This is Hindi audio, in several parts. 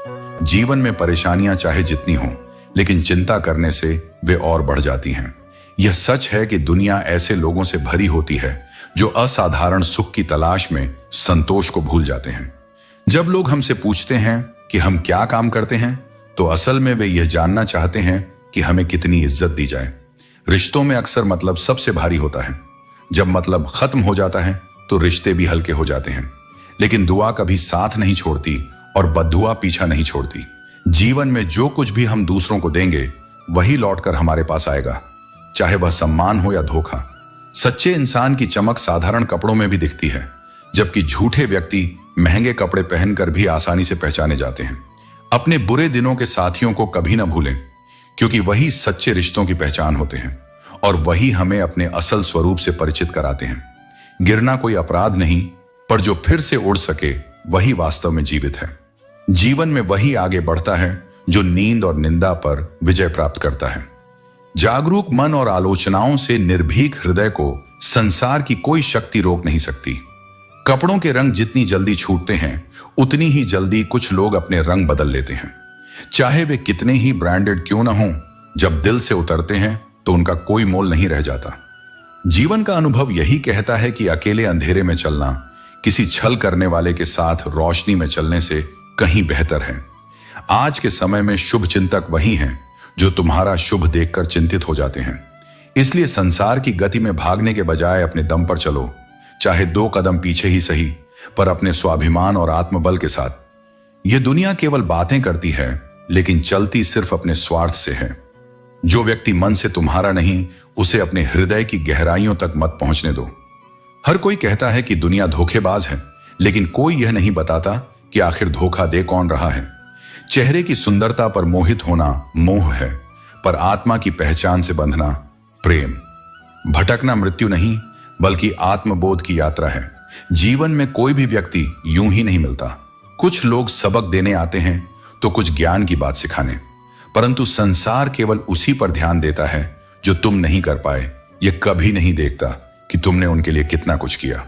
जीवन में परेशानियां चाहे जितनी हों, लेकिन चिंता करने से वे और बढ़ जाती हैं। यह सच है कि दुनिया ऐसे लोगों से भरी होती है जो असाधारण सुख की तलाश में संतोष को भूल जाते हैं। जब लोग हमसे पूछते हैं कि हम क्या काम करते हैं, तो असल में वे यह जानना चाहते हैं कि हमें कितनी इज्जत दी जाए। रिश्तों में अक्सर मतलब सबसे भारी होता है। जब मतलब खत्म हो जाता है तो रिश्ते भी हल्के हो जाते हैं, लेकिन दुआ कभी साथ नहीं छोड़ती और बद्दुआ पीछा नहीं छोड़ती। जीवन में जो कुछ भी हम दूसरों को देंगे वही लौटकर हमारे पास आएगा, चाहे वह सम्मान हो या धोखा। सच्चे इंसान की चमक साधारण कपड़ों में भी दिखती है, जबकि झूठे व्यक्ति महंगे कपड़े पहनकर भी आसानी से पहचाने जाते हैं। अपने बुरे दिनों के साथियों को कभी ना भूलें, क्योंकि वही सच्चे रिश्तों की पहचान होते हैं और वही हमें अपने असल स्वरूप से परिचित कराते हैं। गिरना कोई अपराध नहीं, पर जो फिर से उड़ सके वही वास्तव में जीवित है। जीवन में वही आगे बढ़ता है जो नींद और निंदा पर विजय प्राप्त करता है। जागरूक मन और आलोचनाओं से निर्भीक हृदय को संसार की कोई शक्ति रोक नहीं सकती। कपड़ों के रंग जितनी जल्दी छूटते हैं, उतनी ही जल्दी कुछ लोग अपने रंग बदल लेते हैं। चाहे वे कितने ही ब्रांडेड क्यों ना हों, जब दिल से उतरते हैं तो उनका कोई मोल नहीं रह जाता। जीवन का अनुभव यही कहता है कि अकेले अंधेरे में चलना किसी छल करने वाले के साथ रोशनी में चलने से कहीं बेहतर है। आज के समय में शुभ चिंतक वही हैं जो तुम्हारा शुभ देखकर चिंतित हो जाते हैं। इसलिए संसार की गति में भागने के बजाय अपने दम पर चलो, चाहे 2 कदम पीछे ही सही, पर अपने स्वाभिमान और आत्मबल के साथ। यह दुनिया केवल बातें करती है, लेकिन चलती सिर्फ अपने स्वार्थ से है। जो व्यक्ति मन से तुम्हारा नहीं, उसे अपने हृदय की गहराइयों तक मत पहुंचने दो। हर कोई कहता है कि दुनिया धोखेबाज है, लेकिन कोई यह नहीं बताता कि आखिर धोखा दे कौन रहा है। चेहरे की सुंदरता पर मोहित होना मोह है, पर आत्मा की पहचान से बंधना प्रेम। भटकना मृत्यु नहीं, बल्कि आत्मबोध की यात्रा है। जीवन में कोई भी व्यक्ति यूं ही नहीं मिलता। कुछ लोग सबक देने आते हैं तो कुछ ज्ञान की बात सिखाने, परंतु संसार केवल उसी पर ध्यान देता है जो तुम नहीं कर पाए। यह कभी नहीं देखता कि तुमने उनके लिए कितना कुछ किया।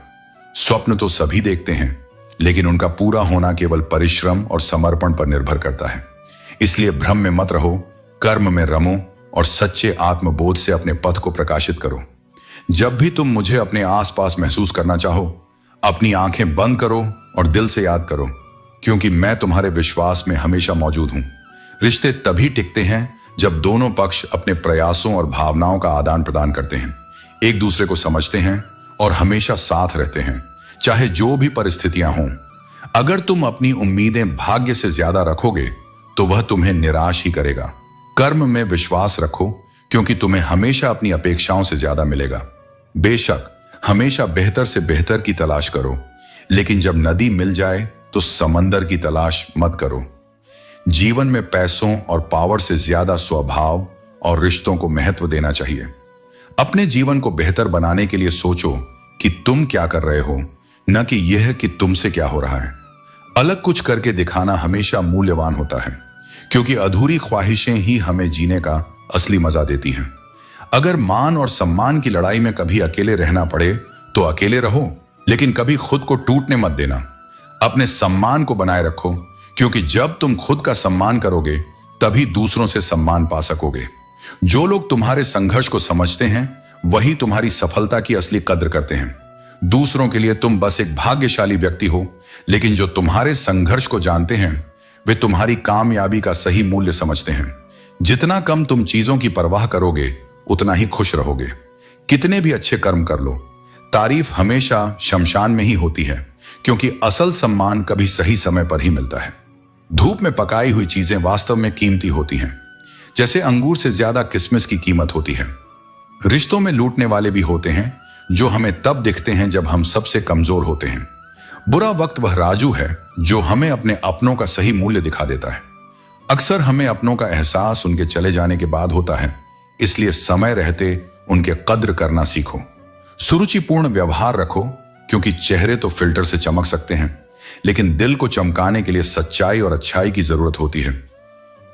स्वप्न तो सभी देखते हैं, लेकिन उनका पूरा होना केवल परिश्रम और समर्पण पर निर्भर करता है। इसलिए भ्रम में मत रहो, कर्म में रमो और सच्चे आत्मबोध से अपने पथ को प्रकाशित करो। जब भी तुम मुझे अपने आसपास महसूस करना चाहो, अपनी आंखें बंद करो और दिल से याद करो, क्योंकि मैं तुम्हारे विश्वास में हमेशा मौजूद हूं। रिश्ते तभी टिकते हैं जब दोनों पक्ष अपने प्रयासों और भावनाओं का आदान प्रदान करते हैं, एक दूसरे को समझते हैं और हमेशा साथ रहते हैं, चाहे जो भी परिस्थितियां हों। अगर तुम अपनी उम्मीदें भाग्य से ज्यादा रखोगे तो वह तुम्हें निराश ही करेगा। कर्म में विश्वास रखो, क्योंकि तुम्हें हमेशा अपनी अपेक्षाओं से ज्यादा मिलेगा। बेशक हमेशा बेहतर से बेहतर की तलाश करो, लेकिन जब नदी मिल जाए तो समंदर की तलाश मत करो। जीवन में पैसों और पावर से ज्यादा स्वभाव और रिश्तों को महत्व देना चाहिए। अपने जीवन को बेहतर बनाने के लिए सोचो कि तुम क्या कर रहे हो, न कि यह कि तुमसे क्या हो रहा है। अलग कुछ करके दिखाना हमेशा मूल्यवान होता है, क्योंकि अधूरी ख्वाहिशें ही हमें जीने का असली मजा देती हैं। अगर मान और सम्मान की लड़ाई में कभी अकेले रहना पड़े तो अकेले रहो, लेकिन कभी खुद को टूटने मत देना। अपने सम्मान को बनाए रखो, क्योंकि जब तुम खुद का सम्मान करोगे तभी दूसरों से सम्मान पा सकोगे। जो लोग तुम्हारे संघर्ष को समझते हैं वही तुम्हारी सफलता की असली कद्र करते हैं। दूसरों के लिए तुम बस एक भाग्यशाली व्यक्ति हो, लेकिन जो तुम्हारे संघर्ष को जानते हैं वे तुम्हारी कामयाबी का सही मूल्य समझते हैं। जितना कम तुम चीजों की परवाह करोगे उतना ही खुश रहोगे। कितने भी अच्छे कर्म कर लो, तारीफ हमेशा शमशान में ही होती है, क्योंकि असल सम्मान कभी सही समय पर ही मिलता है। धूप में पकाई हुई चीजें वास्तव में कीमती होती हैं, जैसे अंगूर से ज्यादा किसमिस की कीमत होती है। रिश्तों में लूटने वाले भी होते हैं जो हमें तब दिखते हैं जब हम सबसे कमजोर होते हैं। बुरा वक्त वह राजू है जो हमें अपने अपनों का सही मूल्य दिखा देता है। अक्सर हमें अपनों का एहसास उनके चले जाने के बाद होता है, इसलिए समय रहते उनके कद्र करना सीखो। सुरुचिपूर्ण व्यवहार रखो, क्योंकि चेहरे तो फिल्टर से चमक सकते हैं, लेकिन दिल को चमकाने के लिए सच्चाई और अच्छाई की जरूरत होती है।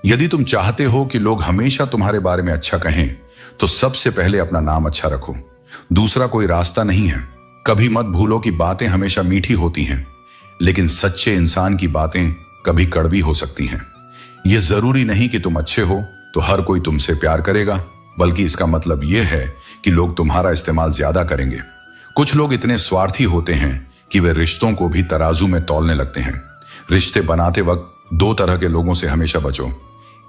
यदि तुम चाहते हो कि लोग हमेशा तुम्हारे बारे में अच्छा कहें, तो सबसे पहले अपना नाम अच्छा रखो। दूसरा कोई रास्ता नहीं है। कभी मत भूलो कि बातें हमेशा मीठी होती हैं, लेकिन सच्चे इंसान की बातें कभी कड़वी हो सकती हैं। यह जरूरी नहीं कि तुम अच्छे हो तो हर कोई तुमसे प्यार करेगा, बल्कि इसका मतलब यह है कि लोग तुम्हारा इस्तेमाल ज्यादा करेंगे। कुछ लोग इतने स्वार्थी होते हैं कि वे रिश्तों को भी तराजू में तौलने लगते हैं। रिश्ते बनाते वक्त दो तरह के लोगों से हमेशा बचो।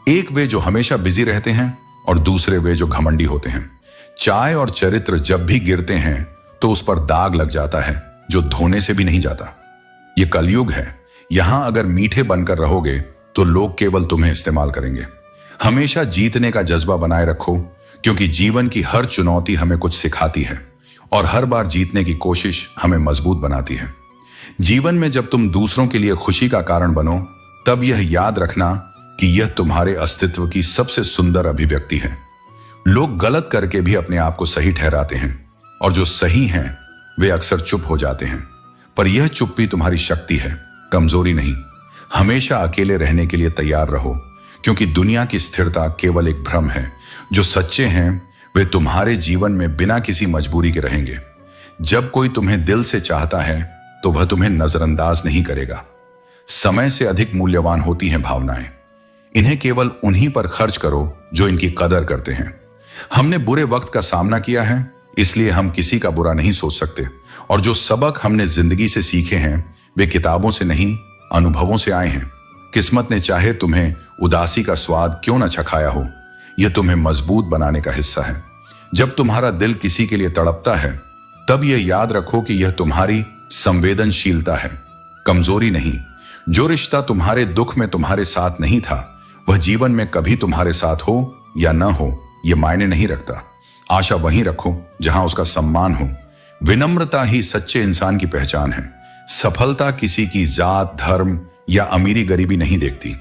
एक वे जो हमेशा बिजी रहते हैं और दूसरे वे जो घमंडी होते हैं। चाय और चरित्र जब भी गिरते हैं तो उस पर दाग लग जाता है जो धोने से भी नहीं जाता। ये कलयुग है। यहां अगर मीठे बनकर रहोगे तो लोग केवल तुम्हें इस्तेमाल करेंगे। हमेशा जीतने का जज्बा बनाए रखो, क्योंकि जीवन की हर चुनौती हमें कुछ सिखाती है और हर बार जीतने की कोशिश हमें मजबूत बनाती है। जीवन में जब तुम दूसरों के लिए खुशी का कारण बनो, तब यह याद रखना कि यह तुम्हारे अस्तित्व की सबसे सुंदर अभिव्यक्ति है। लोग गलत करके भी अपने आप को सही ठहराते हैं और जो सही हैं वे अक्सर चुप हो जाते हैं, पर यह चुप्पी तुम्हारी शक्ति है, कमजोरी नहीं। हमेशा अकेले रहने के लिए तैयार रहो, क्योंकि दुनिया की स्थिरता केवल एक भ्रम है। जो सच्चे हैं वे तुम्हारे जीवन में बिना किसी मजबूरी के रहेंगे। जब कोई तुम्हें दिल से चाहता है तो वह तुम्हें नजरअंदाज नहीं करेगा। समय से अधिक मूल्यवान होती हैं भावनाएं। इन्हें केवल उन्हीं पर खर्च करो जो इनकी कदर करते हैं। हमने बुरे वक्त का सामना किया है, इसलिए हम किसी का बुरा नहीं सोच सकते, और जो सबक हमने जिंदगी से सीखे हैं वे किताबों से नहीं, अनुभवों से आए हैं। किस्मत ने चाहे तुम्हें उदासी का स्वाद क्यों न चखाया हो, यह तुम्हें मजबूत बनाने का हिस्सा है। जब तुम्हारा दिल किसी के लिए तड़पता है, तब यह याद रखो कि यह तुम्हारी संवेदनशीलता है, कमजोरी नहीं। जो रिश्ता तुम्हारे दुख में तुम्हारे साथ नहीं था, वह जीवन में कभी तुम्हारे साथ हो या न हो, यह मायने नहीं रखता। आशा वहीं रखो जहां उसका सम्मान हो। विनम्रता ही सच्चे इंसान की पहचान है। सफलता किसी की जात, धर्म या अमीरी गरीबी नहीं देखती।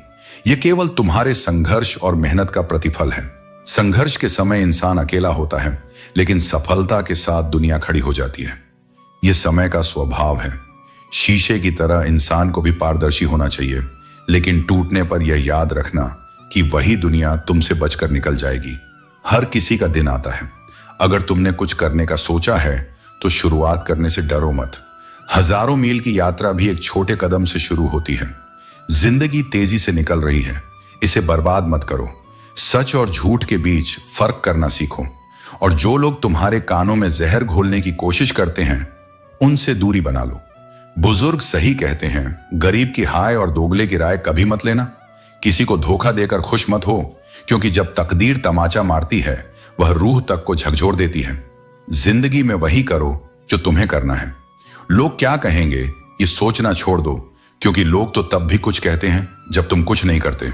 यह केवल तुम्हारे संघर्ष और मेहनत का प्रतिफल है। संघर्ष के समय इंसान अकेला होता है, लेकिन सफलता के साथ दुनिया खड़ी हो जाती है। यह समय का स्वभाव है। शीशे की तरह इंसान को भी पारदर्शी होना चाहिए, लेकिन टूटने पर यह याद रखना कि वही दुनिया तुमसे बचकर निकल जाएगी। हर किसी का दिन आता है। अगर तुमने कुछ करने का सोचा है तो शुरुआत करने से डरो मत। हजारों मील की यात्रा भी एक छोटे कदम से शुरू होती है। जिंदगी तेजी से निकल रही है, इसे बर्बाद मत करो। सच और झूठ के बीच फर्क करना सीखो, और जो लोग तुम्हारे कानों में जहर घोलने की कोशिश करते हैं उनसे दूरी बना लो। बुजुर्ग सही कहते हैं, गरीब की हाय और दोगले की राय कभी मत लेना। किसी को धोखा देकर खुश मत हो, क्योंकि जब तकदीर तमाचा मारती है वह रूह तक को झकझोर देती है। जिंदगी में वही करो जो तुम्हें करना है। लोग क्या कहेंगे ये सोचना छोड़ दो, क्योंकि लोग तो तब भी कुछ कहते हैं जब तुम कुछ नहीं करते।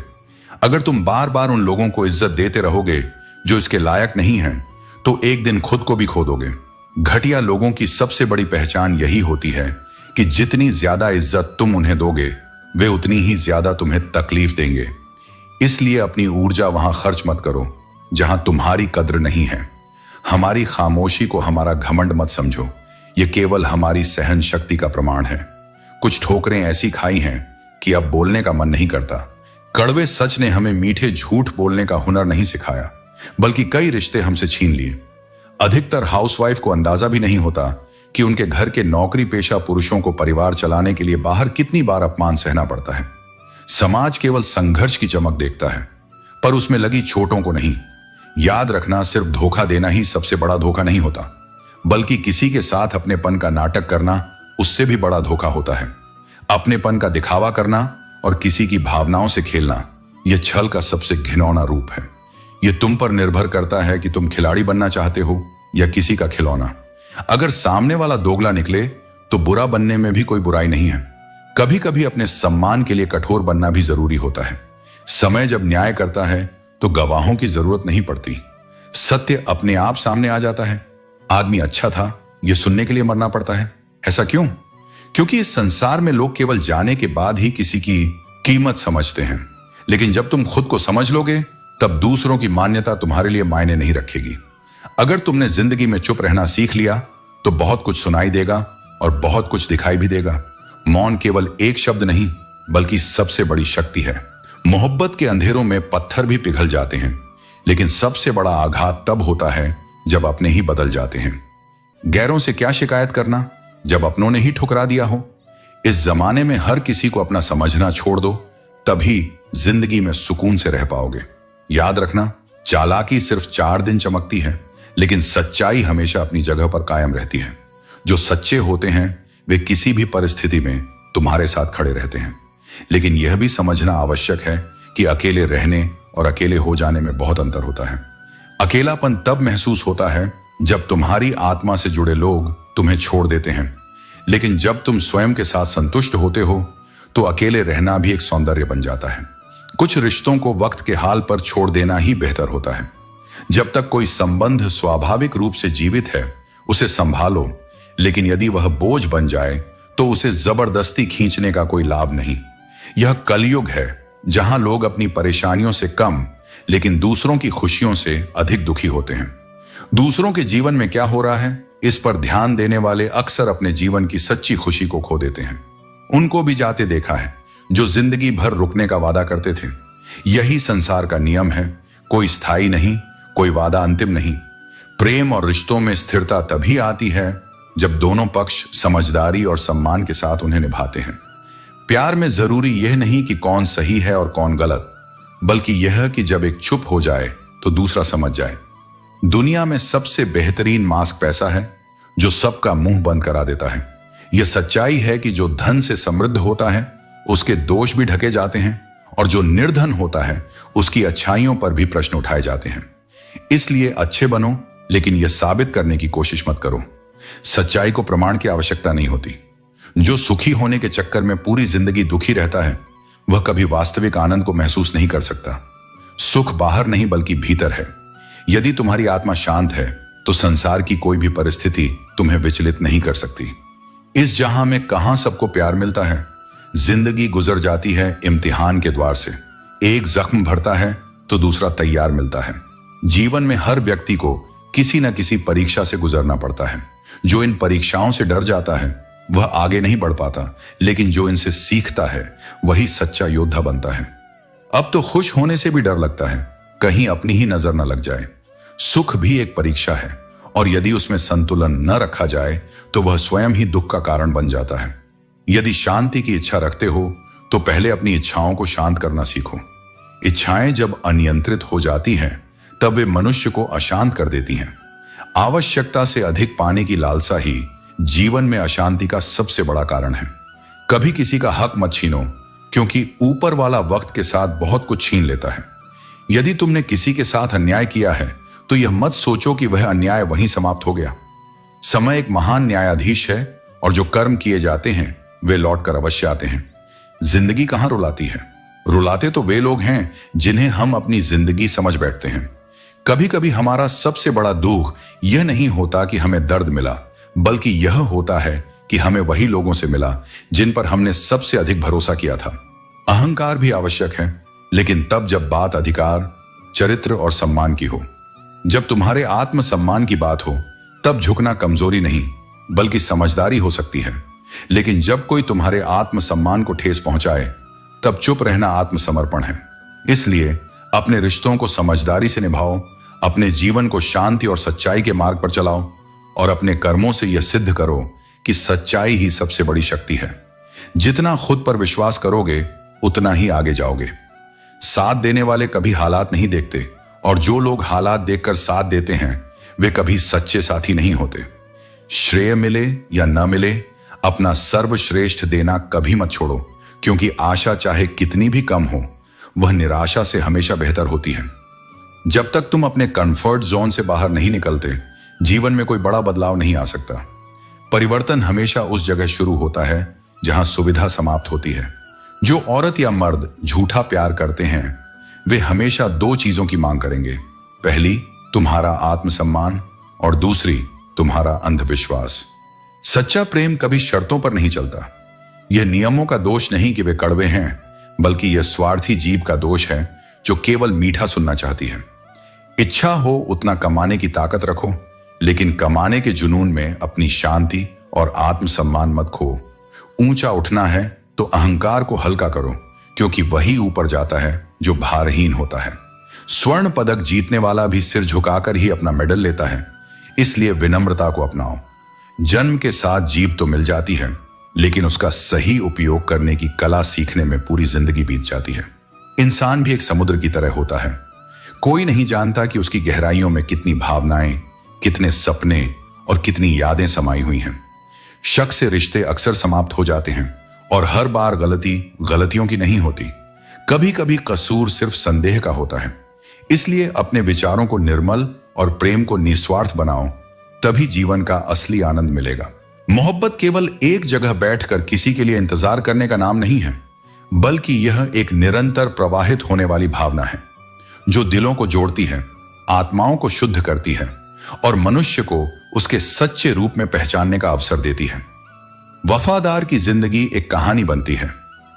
अगर तुम बार बार उन लोगों को इज्जत देते रहोगे जो इसके लायक नहीं हैं, तो एक दिन खुद को भी खो दोगे। घटिया लोगों की सबसे बड़ी पहचान यही होती है कि जितनी ज्यादा इज्जत तुम उन्हें दोगे, वे उतनी ही ज्यादा तुम्हें तकलीफ देंगे। इसलिए अपनी ऊर्जा वहां खर्च मत करो जहां तुम्हारी कद्र नहीं है। हमारी खामोशी को हमारा घमंड मत समझो, यह केवल हमारी सहन शक्ति का प्रमाण है। कुछ ठोकरें ऐसी खाई हैं कि अब बोलने का मन नहीं करता। कड़वे सच ने हमें मीठे झूठ बोलने का हुनर नहीं सिखाया, बल्कि कई रिश्ते हमसे छीन लिए। अधिकतर हाउसवाइफ को अंदाजा भी नहीं होता कि उनके घर के नौकरी पेशा पुरुषों को परिवार चलाने के लिए बाहर कितनी बार अपमान सहना पड़ता है। समाज केवल संघर्ष की चमक देखता है, पर उसमें लगी चोटों को नहीं। याद रखना, सिर्फ धोखा देना ही सबसे बड़ा धोखा नहीं होता, बल्कि किसी के साथ अपनेपन का नाटक करना उससे भी बड़ा धोखा होता है। अपनेपन का दिखावा करना और किसी की भावनाओं से खेलना, यह छल का सबसे घिनौना रूप है। यह तुम पर निर्भर करता है कि तुम खिलाड़ी बनना चाहते हो या किसी का खिलौना। अगर सामने वाला दोगला निकले तो बुरा बनने में भी कोई बुराई नहीं है। कभी कभी अपने सम्मान के लिए कठोर बनना भी जरूरी होता है। समय जब न्याय करता है तो गवाहों की जरूरत नहीं पड़ती। सत्य अपने आप सामने आ जाता है। आदमी अच्छा था यह सुनने के लिए मरना पड़ता है। ऐसा क्यों? क्योंकि इस संसार में लोग केवल जाने के बाद ही किसी की कीमत समझते हैं, लेकिन जब तुम खुद को समझ लोगे तब दूसरों की मान्यता तुम्हारे लिए मायने नहीं रखेगी। अगर तुमने जिंदगी में चुप रहना सीख लिया तो बहुत कुछ सुनाई देगा और बहुत कुछ दिखाई भी देगा। मौन केवल एक शब्द नहीं, बल्कि सबसे बड़ी शक्ति है। मोहब्बत के अंधेरों में पत्थर भी पिघल जाते हैं, लेकिन सबसे बड़ा आघात तब होता है जब अपने ही बदल जाते हैं। गैरों से क्या शिकायत करना जब अपनों ने ही ठुकरा दिया हो। इस जमाने में हर किसी को अपना समझना छोड़ दो, तभी जिंदगी में सुकून से रह पाओगे। याद रखना, चालाकी सिर्फ 4 दिन चमकती है, लेकिन सच्चाई हमेशा अपनी जगह पर कायम रहती है। जो सच्चे होते हैं वे किसी भी परिस्थिति में तुम्हारे साथ खड़े रहते हैं। लेकिन यह भी समझना आवश्यक है कि अकेले रहने और अकेले हो जाने में बहुत अंतर होता है। अकेलापन तब महसूस होता है जब तुम्हारी आत्मा से जुड़े लोग तुम्हें छोड़ देते हैं, लेकिन जब तुम स्वयं के साथ संतुष्ट होते हो तो अकेले रहना भी एक सौंदर्य बन जाता है। कुछ रिश्तों को वक्त के हाल पर छोड़ देना ही बेहतर होता है। जब तक कोई संबंध स्वाभाविक रूप से जीवित है उसे संभालो, लेकिन यदि वह बोझ बन जाए तो उसे जबरदस्ती खींचने का कोई लाभ नहीं। यह कलयुग है जहां लोग अपनी परेशानियों से कम लेकिन दूसरों की खुशियों से अधिक दुखी होते हैं। दूसरों के जीवन में क्या हो रहा है इस पर ध्यान देने वाले अक्सर अपने जीवन की सच्ची खुशी को खो देते हैं। उनको भी जाते देखा है जो जिंदगी भर रुकने का वादा करते थे। यही संसार का नियम है, कोई स्थायी नहीं, कोई वादा अंतिम नहीं। प्रेम और रिश्तों में स्थिरता तभी आती है जब दोनों पक्ष समझदारी और सम्मान के साथ उन्हें निभाते हैं। प्यार में जरूरी यह नहीं कि कौन सही है और कौन गलत, बल्कि यह कि जब एक चुप हो जाए तो दूसरा समझ जाए। दुनिया में सबसे बेहतरीन मास्क पैसा है जो सबका मुंह बंद करा देता है। यह सच्चाई है कि जो धन से समृद्ध होता है उसके दोष भी ढके जाते हैं, और जो निर्धन होता है उसकी अच्छाइयों पर भी प्रश्न उठाए जाते हैं। इसलिए अच्छे बनो, लेकिन यह साबित करने की कोशिश मत करो। सच्चाई को प्रमाण की आवश्यकता नहीं होती। जो सुखी होने के चक्कर में पूरी जिंदगी दुखी रहता है वह कभी वास्तविक आनंद को महसूस नहीं कर सकता। सुख बाहर नहीं बल्कि भीतर है। यदि तुम्हारी आत्मा शांत है तो संसार की कोई भी परिस्थिति तुम्हें विचलित नहीं कर सकती। इस जहां में कहां सबको प्यार मिलता है। जिंदगी गुजर जाती है इम्तिहान के द्वार से। एक जख्म भरता है तो दूसरा तैयार मिलता है। जीवन में हर व्यक्ति को किसी न किसी परीक्षा से गुजरना पड़ता है। जो इन परीक्षाओं से डर जाता है वह आगे नहीं बढ़ पाता, लेकिन जो इनसे सीखता है वही सच्चा योद्धा बनता है। अब तो खुश होने से भी डर लगता है, कहीं अपनी ही नजर न लग जाए। सुख भी एक परीक्षा है, और यदि उसमें संतुलन न रखा जाए तो वह स्वयं ही दुख का कारण बन जाता है। यदि शांति की इच्छा रखते हो तो पहले अपनी इच्छाओं को शांत करना सीखो। इच्छाएं जब अनियंत्रित हो जाती हैं तब वे मनुष्य को अशांत कर देती हैं। आवश्यकता से अधिक पाने की लालसा ही जीवन में अशांति का सबसे बड़ा कारण है। कभी किसी का हक मत छीनो, क्योंकि ऊपर वाला वक्त के साथ बहुत कुछ छीन लेता है। यदि तुमने किसी के साथ अन्याय किया है तो यह मत सोचो कि वह अन्याय वहीं समाप्त हो गया। समय एक महान न्यायाधीश है, और जो कर्म किए जाते हैं वे लौट कर अवश्य आते हैं। जिंदगी कहां रुलाती है? रुलाते तो वे लोग हैं जिन्हें हम अपनी जिंदगी समझ बैठते हैं। कभी कभी हमारा सबसे बड़ा दुख यह नहीं होता कि हमें दर्द मिला, बल्कि यह होता है कि हमें वही लोगों से मिला जिन पर हमने सबसे अधिक भरोसा किया था। अहंकार भी आवश्यक है, लेकिन तब जब बात अधिकार, चरित्र और सम्मान की हो। जब तुम्हारे आत्मसम्मान की बात हो तब झुकना कमजोरी नहीं बल्कि समझदारी हो सकती है। लेकिन जब कोई तुम्हारे आत्मसम्मान को ठेस पहुंचाए तब चुप रहना आत्मसमर्पण है। इसलिए अपने रिश्तों को समझदारी से निभाओ, अपने जीवन को शांति और सच्चाई के मार्ग पर चलाओ, और अपने कर्मों से यह सिद्ध करो कि सच्चाई ही सबसे बड़ी शक्ति है। जितना खुद पर विश्वास करोगे उतना ही आगे जाओगे। साथ देने वाले कभी हालात नहीं देखते, और जो लोग हालात देखकर साथ देते हैं वे कभी सच्चे साथी नहीं होते। श्रेय मिले या न मिले, अपना सर्वश्रेष्ठ देना कभी मत छोड़ो, क्योंकि आशा चाहे कितनी भी कम हो वह निराशा से हमेशा बेहतर होती है। जब तक तुम अपने कंफर्ट जोन से बाहर नहीं निकलते जीवन में कोई बड़ा बदलाव नहीं आ सकता। परिवर्तन हमेशा उस जगह शुरू होता है जहां सुविधा समाप्त होती है। जो औरत या मर्द झूठा प्यार करते हैं वे हमेशा 2 चीजों की मांग करेंगे। पहली, तुम्हारा आत्मसम्मान, और दूसरी, तुम्हारा अंधविश्वास। सच्चा प्रेम कभी शर्तों पर नहीं चलता। यह नियमों का दोष नहीं कि वे कड़वे हैं, बल्कि यह स्वार्थी जीव का दोष है जो केवल मीठा सुनना चाहती है। इच्छा हो उतना कमाने की ताकत रखो, लेकिन कमाने के जुनून में अपनी शांति और आत्मसम्मान मत खो। ऊंचा उठना है तो अहंकार को हल्का करो, क्योंकि वही ऊपर जाता है जो भारहीन होता है। स्वर्ण पदक जीतने वाला भी सिर झुकाकर ही अपना मेडल लेता है। इसलिए विनम्रता को अपनाओ। जन्म के साथ जीभ तो मिल जाती है, लेकिन उसका सही उपयोग करने की कला सीखने में पूरी जिंदगी बीत जाती है। इंसान भी एक समुद्र की तरह होता है। कोई नहीं जानता कि उसकी गहराइयों में कितनी भावनाएं, कितने सपने और कितनी यादें समाई हुई हैं। शक से रिश्ते अक्सर समाप्त हो जाते हैं और हर बार गलती गलतियों की नहीं होती। कभी कभी कसूर सिर्फ संदेह का होता है। इसलिए अपने विचारों को निर्मल और प्रेम को निस्वार्थ बनाओ, तभी जीवन का असली आनंद मिलेगा। मोहब्बत केवल एक जगह बैठकर किसी के लिए इंतजार करने का नाम नहीं है, बल्कि यह एक निरंतर प्रवाहित होने वाली भावना है जो दिलों को जोड़ती है, आत्माओं को शुद्ध करती है और मनुष्य को उसके सच्चे रूप में पहचानने का अवसर देती है। वफादार की जिंदगी एक कहानी बनती है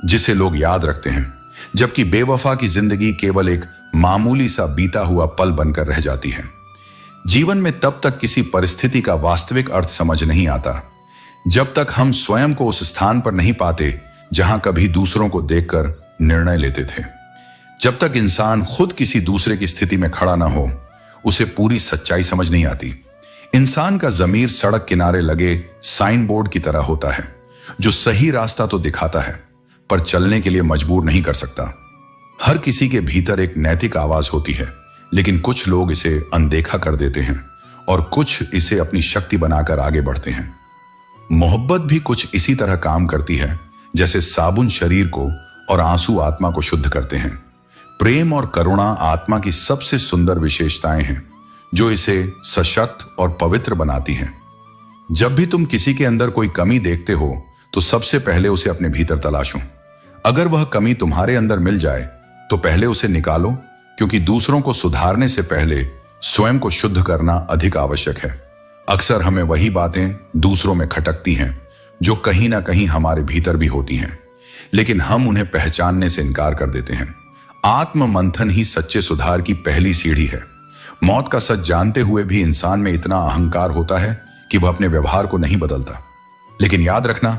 जिसे लोग याद रखते हैं, जबकि बेवफा की जिंदगी केवल एक मामूली सा बीता हुआ पल बनकर रह जाती है। जीवन में तब तक किसी परिस्थिति का वास्तविक अर्थ समझ नहीं आता जब तक हम स्वयं को उस स्थान पर नहीं पाते जहां कभी दूसरों को देखकर निर्णय लेते थे। जब तक इंसान खुद किसी दूसरे की स्थिति में खड़ा ना हो, उसे पूरी सच्चाई समझ नहीं आती। इंसान का ज़मीर सड़क किनारे लगे साइन बोर्ड की तरह होता है, जो सही रास्ता तो दिखाता है पर चलने के लिए मजबूर नहीं कर सकता। हर किसी के भीतर एक नैतिक आवाज होती है, लेकिन कुछ लोग इसे अनदेखा कर देते हैं और कुछ इसे अपनी शक्ति बनाकर आगे बढ़ते हैं। मोहब्बत भी कुछ इसी तरह काम करती है, जैसे साबुन शरीर को और आंसू आत्मा को शुद्ध करते हैं। प्रेम और करुणा आत्मा की सबसे सुंदर विशेषताएं हैं जो इसे सशक्त और पवित्र बनाती हैं। जब भी तुम किसी के अंदर कोई कमी देखते हो तो सबसे पहले उसे अपने भीतर तलाशो। अगर वह कमी तुम्हारे अंदर मिल जाए तो पहले उसे निकालो, क्योंकि दूसरों को सुधारने से पहले स्वयं को शुद्ध करना अधिक आवश्यक है। अक्सर हमें वही बातें दूसरों में खटकती हैं जो कहीं ना कहीं हमारे भीतर भी होती हैं, लेकिन हम उन्हें पहचानने से इनकार कर देते हैं। आत्म मंथन ही सच्चे सुधार की पहली सीढ़ी है। मौत का सच जानते हुए भी इंसान में इतना अहंकार होता है कि वह अपने व्यवहार को नहीं बदलता। लेकिन याद रखना,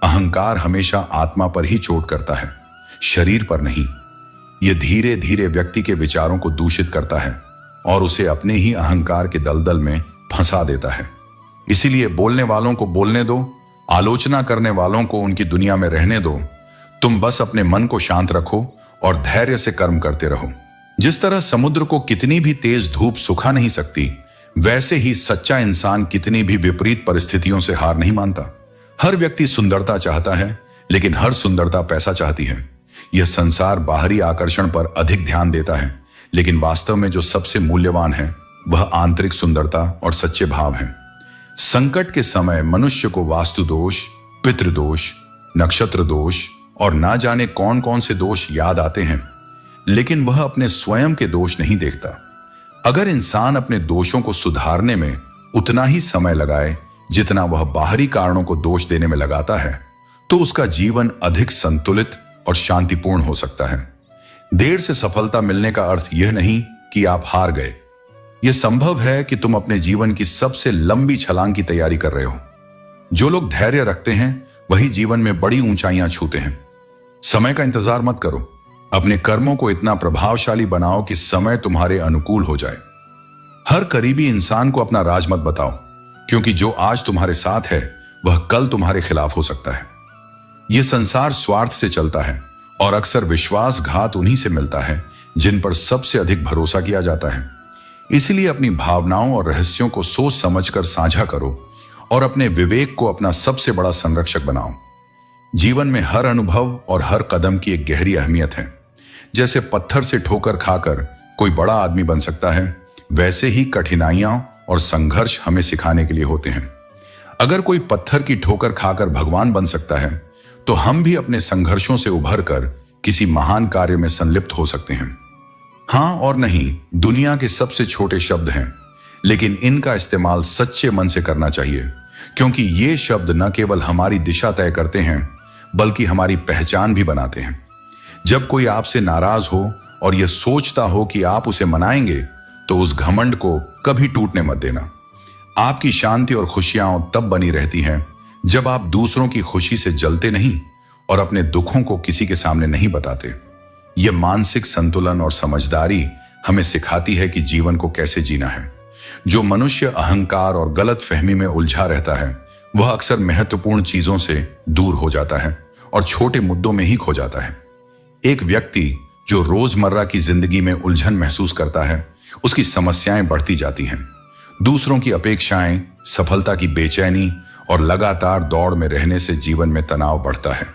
अहंकार हमेशा आत्मा पर ही चोट करता है, शरीर पर नहीं। यह धीरे धीरे व्यक्ति के विचारों को दूषित करता है और उसे अपने ही अहंकार के दलदल में फंसा देता है। इसीलिए बोलने वालों को बोलने दो, आलोचना करने वालों को उनकी दुनिया में रहने दो। तुम बस अपने मन को शांत रखो और धैर्य से कर्म करते रहो। जिस तरह समुद्र को कितनी भी तेज धूप सुखा नहीं सकती, वैसे ही सच्चा इंसान कितनी भी विपरीत परिस्थितियों से हार नहीं मानता। हर व्यक्ति सुंदरता चाहता है, लेकिन हर सुंदरता पैसा चाहती है। यह संसार बाहरी आकर्षण पर अधिक ध्यान देता है, लेकिन वास्तव में जो सबसे मूल्यवान है वह आंतरिक सुंदरता और सच्चे भाव हैं। संकट के समय मनुष्य को वास्तु दोष, पितृदोष, नक्षत्र दोष और ना जाने कौन कौन से दोष याद आते हैं, लेकिन वह अपने स्वयं के दोष नहीं देखता। अगर इंसान अपने दोषों को सुधारने में उतना ही समय लगाए जितना वह बाहरी कारणों को दोष देने में लगाता है, तो उसका जीवन अधिक संतुलित और शांतिपूर्ण हो सकता है। देर से सफलता मिलने का अर्थ यह नहीं कि आप हार गए। यह संभव है कि तुम अपने जीवन की सबसे लंबी छलांग की तैयारी कर रहे हो। जो लोग धैर्य रखते हैं वही जीवन में बड़ी ऊंचाइयां छूते हैं। समय का इंतजार मत करो, अपने कर्मों को इतना प्रभावशाली बनाओ कि समय तुम्हारे अनुकूल हो जाए। हर करीबी इंसान को अपना राज मत बताओ, क्योंकि जो आज तुम्हारे साथ है वह कल तुम्हारे खिलाफ हो सकता है। यह संसार स्वार्थ से चलता है और अक्सर विश्वासघात उन्हीं से मिलता है जिन पर सबसे अधिक भरोसा किया जाता है। इसलिए अपनी भावनाओं और रहस्यों को सोच समझकर साझा करो और अपने विवेक को अपना सबसे बड़ा संरक्षक बनाओ। जीवन में हर अनुभव और हर कदम की एक गहरी अहमियत है। जैसे पत्थर से ठोकर खाकर कोई बड़ा आदमी बन सकता है, वैसे ही कठिनाइयां और संघर्ष हमें सिखाने के लिए होते हैं। अगर कोई पत्थर की ठोकर खाकर भगवान बन सकता है, तो हम भी अपने संघर्षों से उभरकर किसी महान कार्य में संलिप्त हो सकते हैं। हां और नहीं दुनिया के सबसे छोटे शब्द हैं, लेकिन इनका इस्तेमाल सच्चे मन से करना चाहिए, क्योंकि ये शब्द न केवल हमारी दिशा तय करते हैं बल्कि हमारी पहचान भी बनाते हैं। जब कोई आपसे नाराज हो और यह सोचता हो कि आप उसे मनाएंगे, तो उस घमंड को कभी टूटने मत देना। आपकी शांति और खुशियां तब बनी रहती हैं जब आप दूसरों की खुशी से जलते नहीं और अपने दुखों को किसी के सामने नहीं बताते। यह मानसिक संतुलन और समझदारी हमें सिखाती है कि जीवन को कैसे जीना है। जो मनुष्य अहंकार और गलत फहमी में उलझा रहता है वह अक्सर महत्वपूर्ण चीजों से दूर हो जाता है और छोटे मुद्दों में ही खो जाता है। एक व्यक्ति जो रोजमर्रा की जिंदगी में उलझन महसूस करता है, उसकी समस्याएं बढ़ती जाती हैं। दूसरों की अपेक्षाएं, सफलता की बेचैनी और लगातार दौड़ में रहने से जीवन में तनाव बढ़ता है।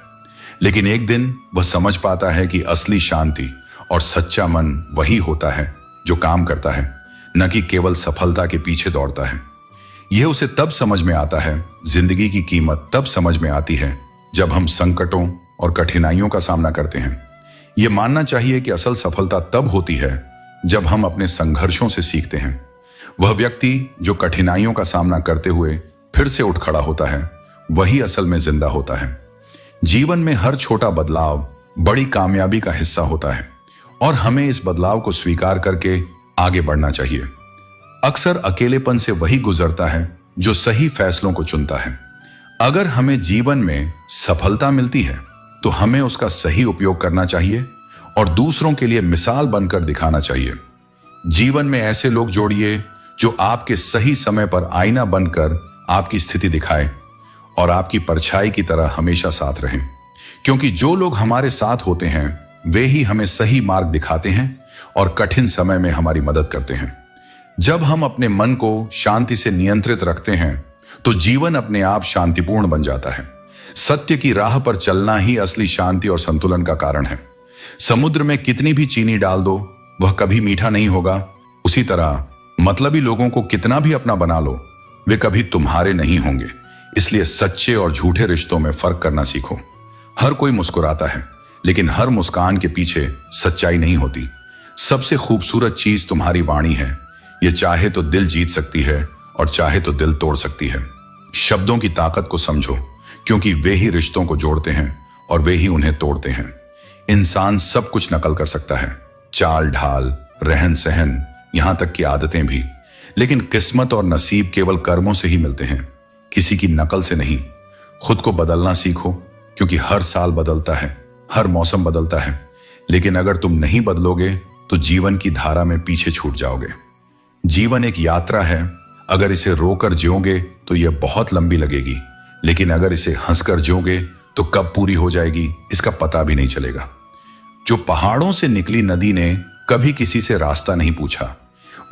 लेकिन एक दिन वह समझ पाता है कि असली शांति और सच्चा मन वही होता है जो काम करता है, न कि केवल सफलता के पीछे दौड़ता है। यह उसे तब समझ में आता है, जिंदगी की कीमत तब समझ में आती है जब हम संकटों और कठिनाइयों का सामना करते हैं। यह मानना चाहिए कि असल सफलता तब होती है जब हम अपने संघर्षों से सीखते हैं। वह व्यक्ति जो कठिनाइयों का सामना करते हुए फिर से उठ खड़ा होता है, वही असल में जिंदा होता है। जीवन में हर छोटा बदलाव बड़ी कामयाबी का हिस्सा होता है और हमें इस बदलाव को स्वीकार करके आगे बढ़ना चाहिए। अक्सर अकेलेपन से वही गुजरता है जो सही फैसलों को चुनता है। अगर हमें जीवन में सफलता मिलती है तो हमें उसका सही उपयोग करना चाहिए और दूसरों के लिए मिसाल बनकर दिखाना चाहिए। जीवन में ऐसे लोग जोड़िए जो आपके सही समय पर आईना बनकर आपकी स्थिति दिखाए और आपकी परछाई की तरह हमेशा साथ रहें, क्योंकि जो लोग हमारे साथ होते हैं वे ही हमें सही मार्ग दिखाते हैं और कठिन समय में हमारी मदद करते हैं। जब हम अपने मन को शांति से नियंत्रित रखते हैं तो जीवन अपने आप शांतिपूर्ण बन जाता है। सत्य की राह पर चलना ही असली शांति और संतुलन का कारण है। समुद्र में कितनी भी चीनी डाल दो, वह कभी मीठा नहीं होगा। उसी तरह मतलबी लोगों को कितना भी अपना बना लो, वे कभी तुम्हारे नहीं होंगे। इसलिए सच्चे और झूठे रिश्तों में फर्क करना सीखो। हर कोई मुस्कुराता है, लेकिन हर मुस्कान के पीछे सच्चाई नहीं होती। सबसे खूबसूरत चीज तुम्हारी वाणी है। यह चाहे तो दिल जीत सकती है और चाहे तो दिल तोड़ सकती है। शब्दों की ताकत को समझो, क्योंकि वे ही रिश्तों को जोड़ते हैं और वे ही उन्हें तोड़ते हैं। इंसान सब कुछ नकल कर सकता है, चाल ढाल, रहन सहन, यहां तक कि आदतें भी, लेकिन किस्मत और नसीब केवल कर्मों से ही मिलते हैं, किसी की नकल से नहीं। खुद को बदलना सीखो, क्योंकि हर साल बदलता है, हर मौसम बदलता है, लेकिन अगर तुम नहीं बदलोगे तो जीवन की धारा में पीछे छूट जाओगे। जीवन एक यात्रा है। अगर इसे रोकर जियोगे तो यह बहुत लंबी लगेगी, लेकिन अगर इसे हंसकर जियोगे तो कब पूरी हो जाएगी इसका पता भी नहीं चलेगा। जो पहाड़ों से निकली नदी ने कभी किसी से रास्ता नहीं पूछा,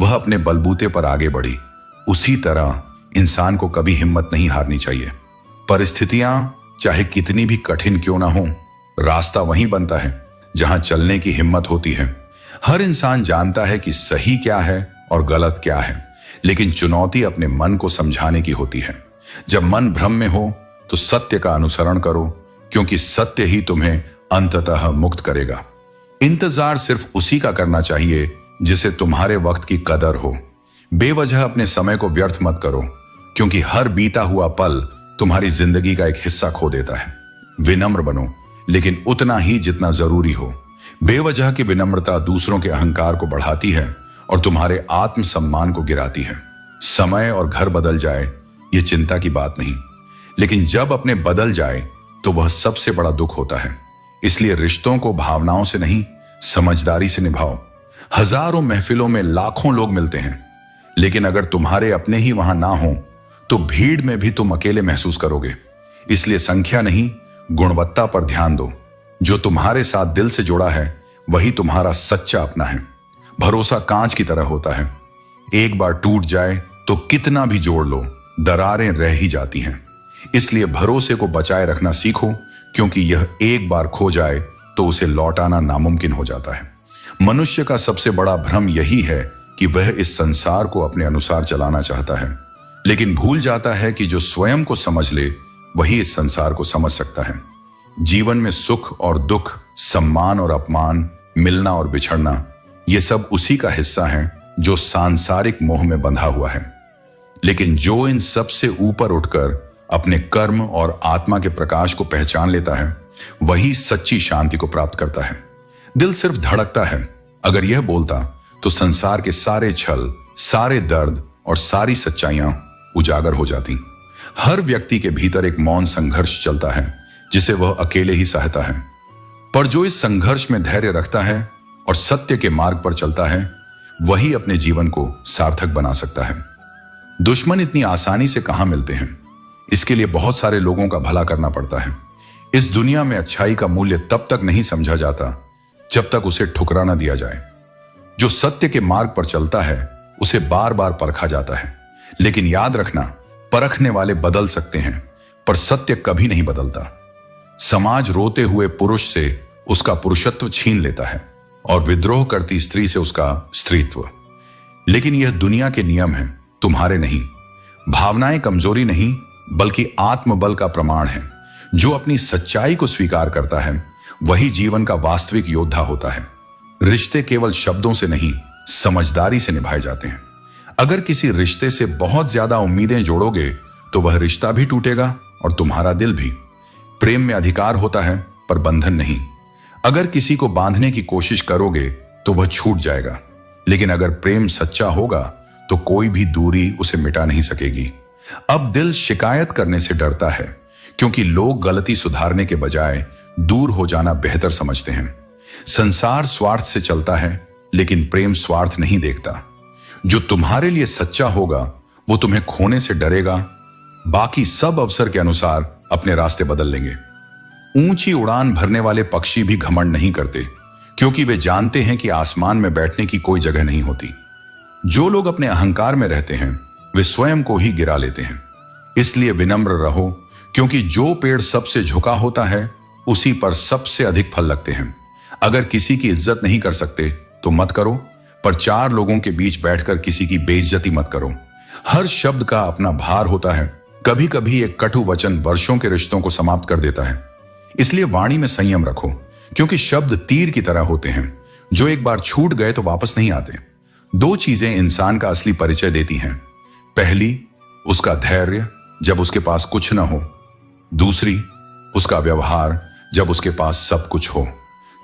वह अपने बलबूते पर आगे बढ़ी। उसी तरह इंसान को कभी हिम्मत नहीं हारनी चाहिए। परिस्थितियां चाहे कितनी भी कठिन क्यों ना हो, रास्ता वहीं बनता है जहां चलने की हिम्मत होती है। हर इंसान जानता है कि सही क्या है और गलत क्या है, लेकिन चुनौती अपने मन को समझाने की होती है। जब मन भ्रम में हो तो सत्य का अनुसरण करो, क्योंकि सत्य ही तुम्हें अंततः मुक्त करेगा। इंतजार सिर्फ उसी का करना चाहिए जिसे तुम्हारे वक्त की कदर हो। बेवजह अपने समय को व्यर्थ मत करो, क्योंकि हर बीता हुआ पल तुम्हारी जिंदगी का एक हिस्सा खो देता है। विनम्र बनो, लेकिन उतना ही जितना जरूरी हो। बेवजह की विनम्रता दूसरों के अहंकार को बढ़ाती है और तुम्हारे आत्मसम्मान को गिराती है। समय और घर बदल जाए ये चिंता की बात नहीं, लेकिन जब अपने बदल जाए तो वह सबसे बड़ा दुख होता है। इसलिए रिश्तों को भावनाओं से नहीं, समझदारी से निभाओ। हजारों महफिलों में लाखों लोग मिलते हैं, लेकिन अगर तुम्हारे अपने ही वहां ना हो तो भीड़ में भी तुम अकेले महसूस करोगे। इसलिए संख्या नहीं, गुणवत्ता पर ध्यान दो। जो तुम्हारे साथ दिल से जुड़ा है वही तुम्हारा सच्चा अपना है। भरोसा कांच की तरह होता है, एक बार टूट जाए तो कितना भी जोड़ लो, दरारें रह ही जाती हैं। इसलिए भरोसे को बचाए रखना सीखो, क्योंकि यह एक बार खो जाए तो उसे लौटाना नामुमकिन हो जाता है। मनुष्य का सबसे बड़ा भ्रम यही है कि वह इस संसार को अपने अनुसार चलाना चाहता है, लेकिन भूल जाता है कि जो स्वयं को समझ ले वही इस संसार को समझ सकता है। जीवन में सुख और दुख, सम्मान और अपमान, मिलना और बिछड़ना, ये सब उसी का हिस्सा है जो सांसारिक मोह में बंधा हुआ है। लेकिन जो इन सब से ऊपर उठकर अपने कर्म और आत्मा के प्रकाश को पहचान लेता है, वही सच्ची शांति को प्राप्त करता है। दिल सिर्फ धड़कता है। अगर यह बोलता तो संसार के सारे छल, सारे दर्द और सारी सच्चाइयां उजागर हो जाती। हर व्यक्ति के भीतर एक मौन संघर्ष चलता है जिसे वह अकेले ही सहता है, पर जो इस संघर्ष में धैर्य रखता है और सत्य के मार्ग पर चलता है, वही अपने जीवन को सार्थक बना सकता है। दुश्मन इतनी आसानी से कहां मिलते हैं, इसके लिए बहुत सारे लोगों का भला करना पड़ता है। इस दुनिया में अच्छाई का मूल्य तब तक नहीं समझा जाता जब तक उसे ठुकरा ना दिया जाए। जो सत्य के मार्ग पर चलता है उसे बार बार परखा जाता है, लेकिन याद रखना, परखने वाले बदल सकते हैं पर सत्य कभी नहीं बदलता। समाज रोते हुए पुरुष से उसका पुरुषत्व छीन लेता है और विद्रोह करती स्त्री से उसका स्त्रीत्व। लेकिन यह दुनिया के नियम हैं, तुम्हारे नहीं। भावनाएं कमजोरी नहीं बल्कि आत्मबल का प्रमाण है। जो अपनी सच्चाई को स्वीकार करता है वही जीवन का वास्तविक योद्धा होता है। रिश्ते केवल शब्दों से नहीं, समझदारी से निभाए जाते हैं। अगर किसी रिश्ते से बहुत ज्यादा उम्मीदें जोड़ोगे तो वह रिश्ता भी टूटेगा और तुम्हारा दिल भी। प्रेम में अधिकार होता है पर बंधन नहीं। अगर किसी को बांधने की कोशिश करोगे तो वह छूट जाएगा, लेकिन अगर प्रेम सच्चा होगा तो कोई भी दूरी उसे मिटा नहीं सकेगी। अब दिल शिकायत करने से डरता है क्योंकि लोग गलती सुधारने के बजाय दूर हो जाना बेहतर समझते हैं। संसार स्वार्थ से चलता है लेकिन प्रेम स्वार्थ नहीं देखता। जो तुम्हारे लिए सच्चा होगा वो तुम्हें खोने से डरेगा, बाकी सब अवसर के अनुसार अपने रास्ते बदल लेंगे। ऊंची उड़ान भरने वाले पक्षी भी घमंड नहीं करते क्योंकि वे जानते हैं कि आसमान में बैठने की कोई जगह नहीं होती। जो लोग अपने अहंकार में रहते हैं वे स्वयं को ही गिरा लेते हैं। इसलिए विनम्र रहो, क्योंकि जो पेड़ सबसे झुका होता है उसी पर सबसे अधिक फल लगते हैं। अगर किसी की इज्जत नहीं कर सकते तो मत करो, पर चार लोगों के बीच बैठकर किसी की बेइज्जती मत करो। हर शब्द का अपना भार होता है। कभी कभी एक कटु वचन वर्षों के रिश्तों को समाप्त कर देता है। इसलिए वाणी में संयम रखो, क्योंकि शब्द तीर की तरह होते हैं, जो एक बार छूट गए तो वापस नहीं आते। दो चीजें इंसान का असली परिचय देती हैं। पहली, उसका धैर्य जब उसके पास कुछ न हो। दूसरी, उसका व्यवहार जब उसके पास सब कुछ हो।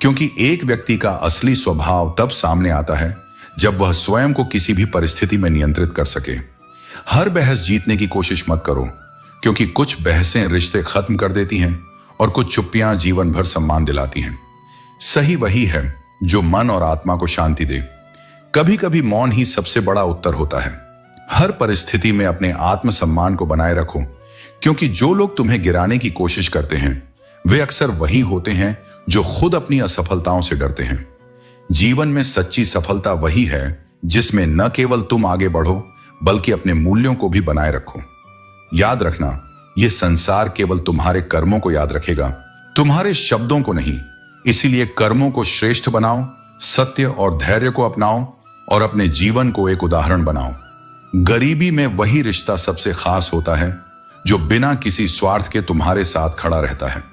क्योंकि एक व्यक्ति का असली स्वभाव तब सामने आता है जब वह स्वयं को किसी भी परिस्थिति में नियंत्रित कर सके। हर बहस जीतने की कोशिश मत करो, क्योंकि कुछ बहसें रिश्ते खत्म कर देती हैं और कुछ चुप्पियां जीवन भर सम्मान दिलाती हैं। सही वही है जो मन और आत्मा को शांति दे। कभी कभी मौन ही सबसे बड़ा उत्तर होता है। हर परिस्थिति में अपने आत्मसम्मान को बनाए रखो, क्योंकि जो लोग तुम्हें गिराने की कोशिश करते हैं वे अक्सर वही होते हैं जो खुद अपनी असफलताओं से डरते हैं। जीवन में सच्ची सफलता वही है जिसमें न केवल तुम आगे बढ़ो बल्कि अपने मूल्यों को भी बनाए रखो। याद रखना, यह संसार केवल तुम्हारे कर्मों को याद रखेगा, तुम्हारे शब्दों को नहीं। इसीलिए कर्मों को श्रेष्ठ बनाओ, सत्य और धैर्य को अपनाओ और अपने जीवन को एक उदाहरण बनाओ। गरीबी में वही रिश्ता सबसे खास होता है जो बिना किसी स्वार्थ के तुम्हारे साथ खड़ा रहता है।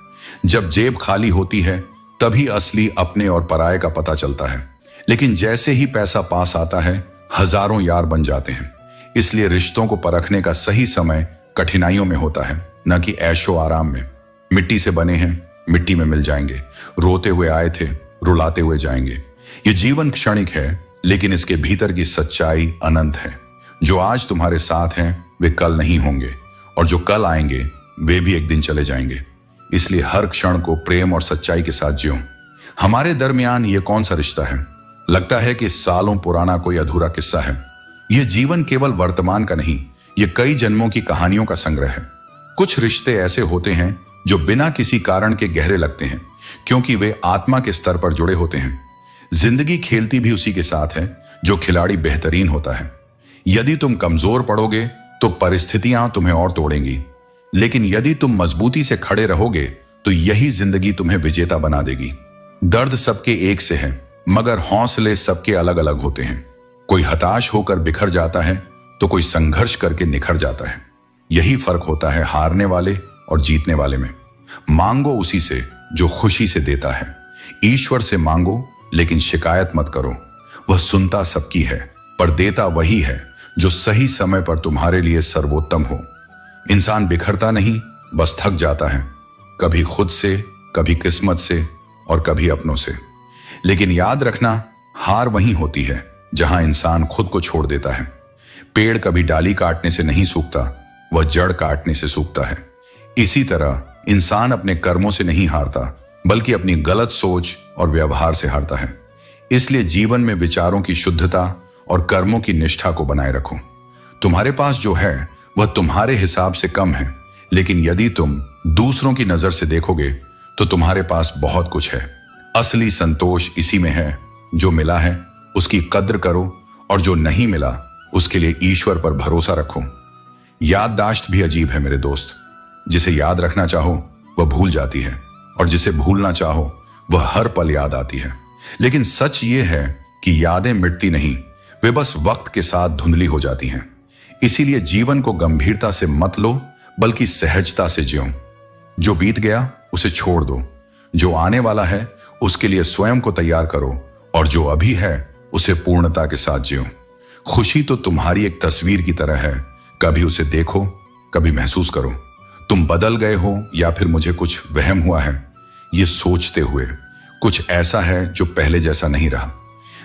जब जेब खाली होती है तभी असली अपने और पराये का पता चलता है, लेकिन जैसे ही पैसा पास आता है हजारों यार बन जाते हैं। इसलिए रिश्तों को परखने का सही समय कठिनाइयों में होता है, न कि ऐशो आराम में। मिट्टी से बने हैं, मिट्टी में मिल जाएंगे। रोते हुए आए थे, रुलाते हुए जाएंगे। ये जीवन क्षणिक है, लेकिन इसके भीतर की सच्चाई अनंत है। जो आज तुम्हारे साथ हैं वे कल नहीं होंगे, और जो कल आएंगे वे भी एक दिन चले जाएंगे। इसलिए हर क्षण को प्रेम और सच्चाई के साथ जियो। हमारे दरमियान ये कौन सा रिश्ता है? लगता है कि सालों पुराना कोई अधूरा किस्सा है। यह जीवन केवल वर्तमान का नहीं, ये कई जन्मों की कहानियों का संग्रह है। कुछ रिश्ते ऐसे होते हैं जो बिना किसी कारण के गहरे लगते हैं, क्योंकि वे आत्मा के स्तर पर जुड़े होते हैं। जिंदगी खेलती भी उसी के साथ है जो खिलाड़ी बेहतरीन होता है। यदि तुम कमजोर पड़ोगे तो परिस्थितियां तुम्हें और तोड़ेंगी, लेकिन यदि तुम मजबूती से खड़े रहोगे तो यही जिंदगी तुम्हें विजेता बना देगी। दर्द सबके एक से है, मगर हौसले सबके अलग अलग होते हैं। कोई हताश होकर बिखर जाता है तो कोई संघर्ष करके निखर जाता है। यही फर्क होता है हारने वाले और जीतने वाले में। मांगो उसी से जो खुशी से देता है। ईश्वर से मांगो, लेकिन शिकायत मत करो। वह सुनता सबकी है, पर देता वही है जो सही समय पर तुम्हारे लिए सर्वोत्तम हो। इंसान बिखरता नहीं, बस थक जाता है, कभी खुद से, कभी किस्मत से और कभी अपनों से। लेकिन याद रखना, हार वहीं होती है जहां इंसान खुद को छोड़ देता है। पेड़ कभी डाली काटने से नहीं सूखता, वह जड़ काटने से सूखता है। इसी तरह इंसान अपने कर्मों से नहीं हारता, बल्कि अपनी गलत सोच और व्यवहार से हारता है। इसलिए जीवन में विचारों की शुद्धता और कर्मों की निष्ठा को बनाए रखो। तुम्हारे पास जो है वह तुम्हारे हिसाब से कम है, लेकिन यदि तुम दूसरों की नजर से देखोगे तो तुम्हारे पास बहुत कुछ है। असली संतोष इसी में है, जो मिला है उसकी कद्र करो और जो नहीं मिला उसके लिए ईश्वर पर भरोसा रखो। याददाश्त भी अजीब है मेरे दोस्त। जिसे याद रखना चाहो वह भूल जाती है और जिसे भूलना चाहो वह हर पल याद आती है। लेकिन सच ये है कि यादें मिटती नहीं, वे बस वक्त के साथ धुंधली हो जाती हैं। इसीलिए जीवन को गंभीरता से मत लो, बल्कि सहजता से जियो। जो बीत गया उसे छोड़ दो, जो आने वाला है उसके लिए स्वयं को तैयार करो, और जो अभी है उसे पूर्णता के साथ जियो। खुशी तो तुम्हारी एक तस्वीर की तरह है, कभी उसे देखो, कभी महसूस करो। तुम बदल गए हो या फिर मुझे कुछ वहम हुआ है, ये सोचते हुए कुछ ऐसा है जो पहले जैसा नहीं रहा।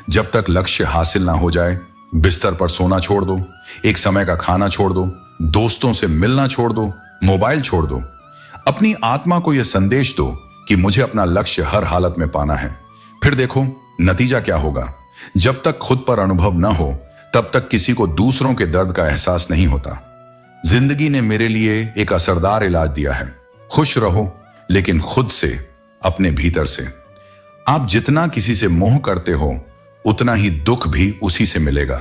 जब तक लक्ष्य हासिल ना हो जाए, बिस्तर पर सोना छोड़ दो, एक समय का खाना छोड़ दो, दोस्तों से मिलना छोड़ दो, मोबाइल छोड़ दो। अपनी आत्मा को यह संदेश दो कि मुझे अपना लक्ष्य हर हालत में पाना है। फिर देखो नतीजा क्या होगा। जब तक खुद पर अनुभव न हो तब तक किसी को दूसरों के दर्द का एहसास नहीं होता। जिंदगी ने मेरे लिए एक असरदार इलाज दिया है। खुश रहो, लेकिन खुद से, अपने भीतर से। आप जितना किसी से मोह करते हो उतना ही दुख भी उसी से मिलेगा,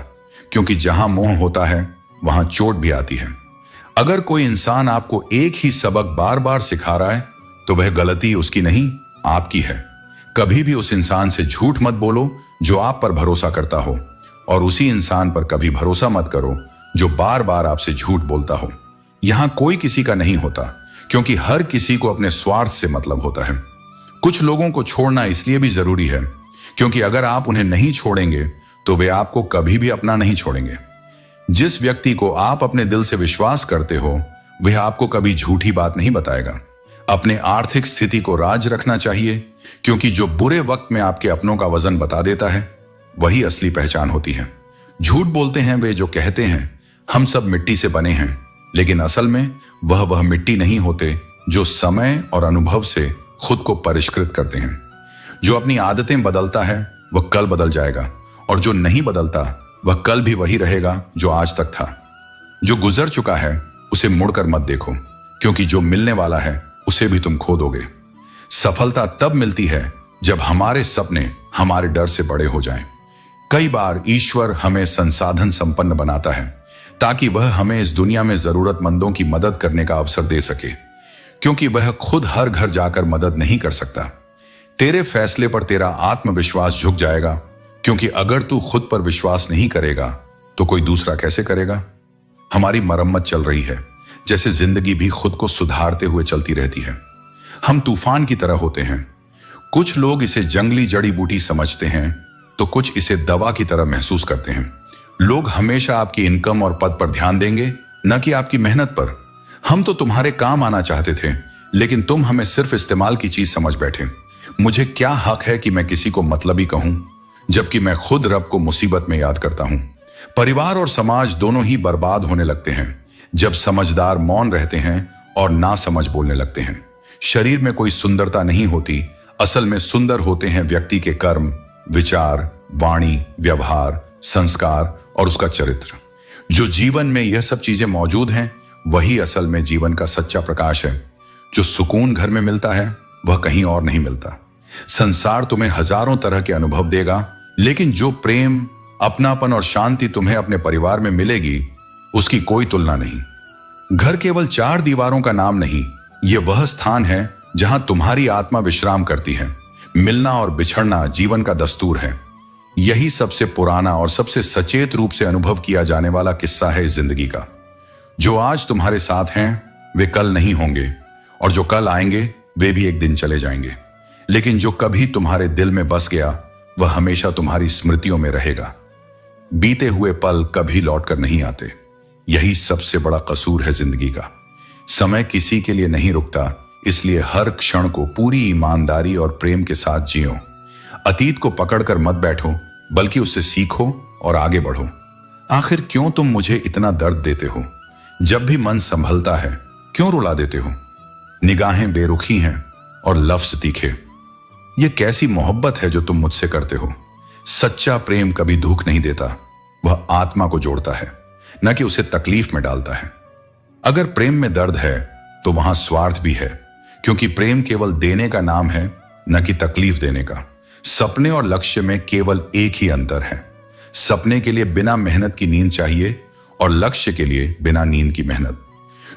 क्योंकि जहां मोह होता है वहां चोट भी आती है। अगर कोई इंसान आपको एक ही सबक बार बार सिखा रहा है तो वह गलती उसकी नहीं, आपकी है। कभी भी उस इंसान से झूठ मत बोलो जो आप पर भरोसा करता हो, और उसी इंसान पर कभी भरोसा मत करो जो बार बार आपसे झूठ बोलता हो। यहां कोई किसी का नहीं होता, क्योंकि हर किसी को अपने स्वार्थ से मतलब होता है। कुछ लोगों को छोड़ना इसलिए भी जरूरी है क्योंकि अगर आप उन्हें नहीं छोड़ेंगे तो वे आपको कभी भी अपना नहीं छोड़ेंगे। जिस व्यक्ति को आप अपने दिल से विश्वास करते हो वह आपको कभी झूठी बात नहीं बताएगा। अपने आर्थिक स्थिति को राज रखना चाहिए, क्योंकि जो बुरे वक्त में आपके अपनों का वजन बता देता है वही असली पहचान होती है। झूठ बोलते हैं वे जो कहते हैं हम सब मिट्टी से बने हैं, लेकिन असल में वह मिट्टी नहीं होते जो समय और अनुभव से खुद को परिष्कृत करते हैं। जो अपनी आदतें बदलता है वह कल बदल जाएगा, और जो नहीं बदलता वह कल भी वही रहेगा जो आज तक था। जो गुजर चुका है उसे मुड़कर मत देखो, क्योंकि जो मिलने वाला है उसे भी तुम खो दोगे। सफलता तब मिलती है जब हमारे सपने हमारे डर से बड़े हो जाएं। कई बार ईश्वर हमें संसाधन संपन्न बनाता है ताकि वह हमें इस दुनिया में जरूरतमंदों की मदद करने का अवसर दे सके, क्योंकि वह खुद हर घर जाकर मदद नहीं कर सकता। तेरे फैसले पर तेरा आत्मविश्वास झुक जाएगा, क्योंकि अगर तू खुद पर विश्वास नहीं करेगा तो कोई दूसरा कैसे करेगा। हमारी मरम्मत चल रही है, जैसे जिंदगी भी खुद को सुधारते हुए चलती रहती है। हम तूफान की तरह होते हैं। कुछ लोग इसे जंगली जड़ी बूटी समझते हैं तो कुछ इसे दवा की तरह महसूस करते हैं। लोग हमेशा आपकी इनकम और पद पर ध्यान देंगे, न कि आपकी मेहनत पर। हम तो तुम्हारे काम आना चाहते थे, लेकिन तुम हमें सिर्फ इस्तेमाल की चीज समझ बैठे। मुझे क्या हक है कि मैं किसी को मतलबी कहूं, जबकि मैं खुद रब को मुसीबत में याद करता हूं। परिवार और समाज दोनों ही बर्बाद होने लगते हैं जब समझदार मौन रहते हैं और ना समझ बोलने लगते हैं। शरीर में कोई सुंदरता नहीं होती, असल में सुंदर होते हैं व्यक्ति के कर्म, विचार, वाणी, व्यवहार, संस्कार और उसका चरित्र। जो जीवन में यह सब चीजें मौजूद हैं वही असल में जीवन का सच्चा प्रकाश है। जो सुकून घर में मिलता है वह कहीं और नहीं मिलता। संसार तुम्हें हजारों तरह के अनुभव देगा, लेकिन जो प्रेम, अपनापन और शांति तुम्हें अपने परिवार में मिलेगी उसकी कोई तुलना नहीं। घर केवल 4 दीवारों का नाम नहीं, ये वह स्थान है जहां तुम्हारी आत्मा विश्राम करती है। मिलना और बिछड़ना जीवन का दस्तूर है। यही सबसे पुराना और सबसे सचेत रूप से अनुभव किया जाने वाला किस्सा है इस जिंदगी का। जो आज तुम्हारे साथ हैं वे कल नहीं होंगे, और जो कल आएंगे वे भी एक दिन चले जाएंगे। लेकिन जो कभी तुम्हारे दिल में बस गया वह हमेशा तुम्हारी स्मृतियों में रहेगा। बीते हुए पल कभी लौटकर नहीं आते। यही सबसे बड़ा कसूर है जिंदगी का। समय किसी के लिए नहीं रुकता, इसलिए हर क्षण को पूरी ईमानदारी और प्रेम के साथ जियो। अतीत को पकड़कर मत बैठो, बल्कि उससे सीखो और आगे बढ़ो। आखिर क्यों तुम मुझे इतना दर्द देते हो? जब भी मन संभलता है क्यों रुला देते हो? निगाहें बेरुखी हैं और लफ्ज तीखे। यह कैसी मोहब्बत है जो तुम मुझसे करते हो? सच्चा प्रेम कभी धोखा नहीं देता, वह आत्मा को जोड़ता है, न कि उसे तकलीफ में डालता है। अगर प्रेम में दर्द है तो वहां स्वार्थ भी है, क्योंकि प्रेम केवल देने का नाम है, न कि तकलीफ देने का। सपने और लक्ष्य में केवल एक ही अंतर है। सपने के लिए बिना मेहनत की नींद चाहिए और लक्ष्य के लिए बिना नींद की मेहनत।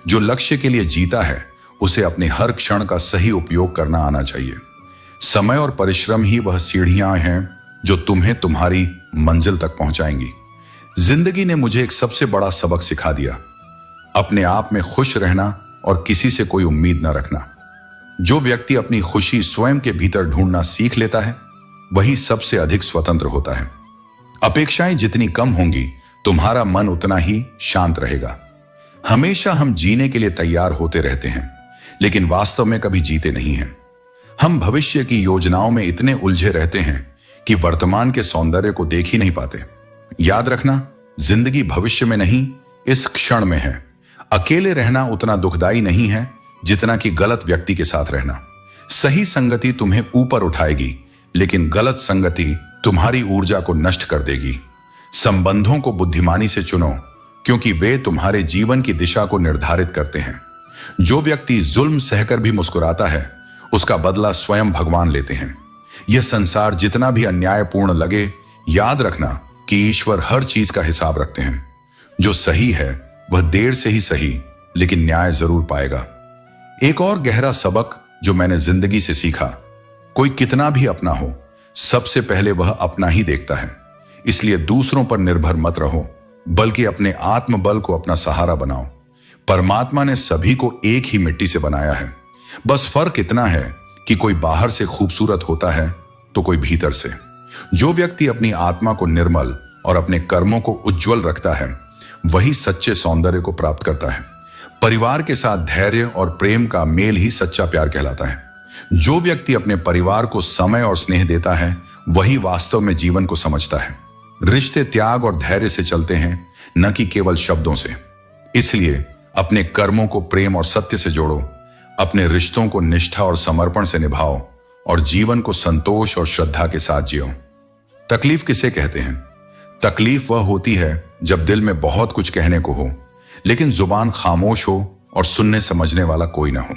जो लक्ष्य के लिए जीता है उसे अपने हर क्षण का सही उपयोग करना आना चाहिए। समय और परिश्रम ही वह सीढ़ियां हैं जो तुम्हें तुम्हारी मंजिल तक पहुंचाएंगी। जिंदगी ने मुझे एक सबसे बड़ा सबक सिखा दिया, अपने आप में खुश रहना और किसी से कोई उम्मीद न रखना। जो व्यक्ति अपनी खुशी स्वयं के भीतर ढूंढना सीख लेता है वही सबसे अधिक स्वतंत्र होता है। अपेक्षाएं जितनी कम होंगी तुम्हारा मन उतना ही शांत रहेगा। हमेशा हम जीने के लिए तैयार होते रहते हैं, लेकिन वास्तव में कभी जीते नहीं हैं। हम भविष्य की योजनाओं में इतने उलझे रहते हैं कि वर्तमान के सौंदर्य को देख ही नहीं पाते। याद रखना, जिंदगी भविष्य में नहीं, इस क्षण में है। अकेले रहना उतना दुखदाई नहीं है जितना कि गलत व्यक्ति के साथ रहना। सही संगति तुम्हें ऊपर उठाएगी, लेकिन गलत संगति तुम्हारी ऊर्जा को नष्ट कर देगी। संबंधों को बुद्धिमानी से चुनो, क्योंकि वे तुम्हारे जीवन की दिशा को निर्धारित करते हैं। जो व्यक्ति जुल्म सहकर भी मुस्कुराता है उसका बदला स्वयं भगवान लेते हैं। यह संसार जितना भी अन्यायपूर्ण लगे, याद रखना कि ईश्वर हर चीज का हिसाब रखते हैं। जो सही है वह देर से ही सही, लेकिन न्याय जरूर पाएगा। एक और गहरा सबक जो मैंने जिंदगी से सीखा, कोई कितना भी अपना हो, सबसे पहले वह अपना ही देखता है। इसलिए दूसरों पर निर्भर मत रहो, बल्कि अपने आत्मबल को अपना सहारा बनाओ। परमात्मा ने सभी को एक ही मिट्टी से बनाया है, बस फर्क इतना है कि कोई बाहर से खूबसूरत होता है तो कोई भीतर से। जो व्यक्ति अपनी आत्मा को निर्मल और अपने कर्मों को उज्जवल रखता है वही सच्चे सौंदर्य को प्राप्त करता है। परिवार के साथ धैर्य और प्रेम का मेल ही सच्चा प्यार कहलाता है। जो व्यक्ति अपने परिवार को समय और स्नेह देता है वही वास्तव में जीवन को समझता है। रिश्ते त्याग और धैर्य से चलते हैं, न कि केवल शब्दों से। इसलिए अपने कर्मों को प्रेम और सत्य से जोड़ो, अपने रिश्तों को निष्ठा और समर्पण से निभाओ और जीवन को संतोष और श्रद्धा के साथ जियो। तकलीफ किसे कहते हैं? तकलीफ वह होती है जब दिल में बहुत कुछ कहने को हो, लेकिन जुबान खामोश हो और सुनने समझने वाला कोई ना हो।